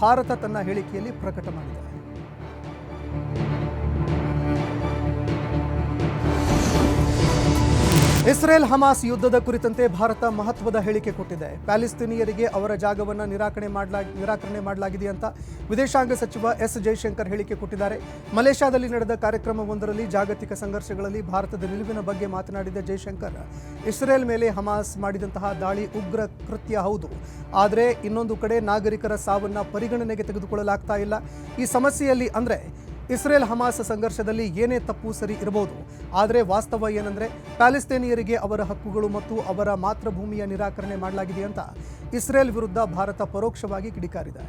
ಭಾರತ ತನ್ನ ಹೇಳಿಕೆಯಲ್ಲಿ ಪ್ರಕಟ ಮಾಡಿದೆ. ಇಸ್ರೇಲ್ ಹಮಾಸ್ ಯುದ್ಧದ ಕುರಿತಂತೆ ಭಾರತ ಮಹತ್ವದ ಹೇಳಿಕೆ ಕೊಟ್ಟಿದೆ. ಪ್ಯಾಲೆಸ್ತೀನಿಯರಿಗೆ ಅವರ ಜಾಗವನ್ನು ನಿರಾಕರಣೆ ಮಾಡಲಾಗಿದೆ ಅಂತ ವಿದೇಶಾಂಗ ಸಚಿವ ಎಸ್ ಜೈಶಂಕರ್ ಹೇಳಿಕೆ ಕೊಟ್ಟಿದ್ದಾರೆ. ಮಲೇಷ್ಯಾದಲ್ಲಿ ನಡೆದ ಕಾರ್ಯಕ್ರಮವೊಂದರಲ್ಲಿ ಜಾಗತಿಕ ಸಂಘರ್ಷಗಳಲ್ಲಿ ಭಾರತದ ನಿಲುವಿನ ಬಗ್ಗೆ ಮಾತನಾಡಿದ ಜೈಶಂಕರ್, ಇಸ್ರೇಲ್ ಮೇಲೆ ಹಮಾಸ್ ಮಾಡಿದಂತಹ ದಾಳಿ ಉಗ್ರ ಕೃತ್ಯ ಹೌದು, ಆದರೆ ಇನ್ನೊಂದು ಕಡೆ ನಾಗರಿಕರ ಸಾವನ್ನ ಪರಿಗಣನೆಗೆ ತೆಗೆದುಕೊಳ್ಳಲಾಗ್ತಾ ಇಲ್ಲ. ಈ ಸಮಸ್ಯೆಯಲ್ಲಿ ಅಂದರೆ ಇಸ್ರೇಲ್ ಹಮಾಸ್ ಸಂಘರ್ಷದಲ್ಲಿ ಏನೇ ತಪ್ಪು ಸರಿ ಇರಬಹುದು, ಆದರೆ ವಾಸ್ತವ ಏನಂದರೆ ಪ್ಯಾಲೆಸ್ತೀನಿಯರಿಗೆ ಅವರ ಹಕ್ಕುಗಳು ಮತ್ತು ಅವರ ಮಾತೃಭೂಮಿಯ ನಿರಾಕರಣೆ ಮಾಡಲಾಗಿದೆ ಅಂತ ಇಸ್ರೇಲ್ ವಿರುದ್ಧ ಭಾರತ ಪರೋಕ್ಷವಾಗಿ ಕಿಡಿಕಾರಿದೆ.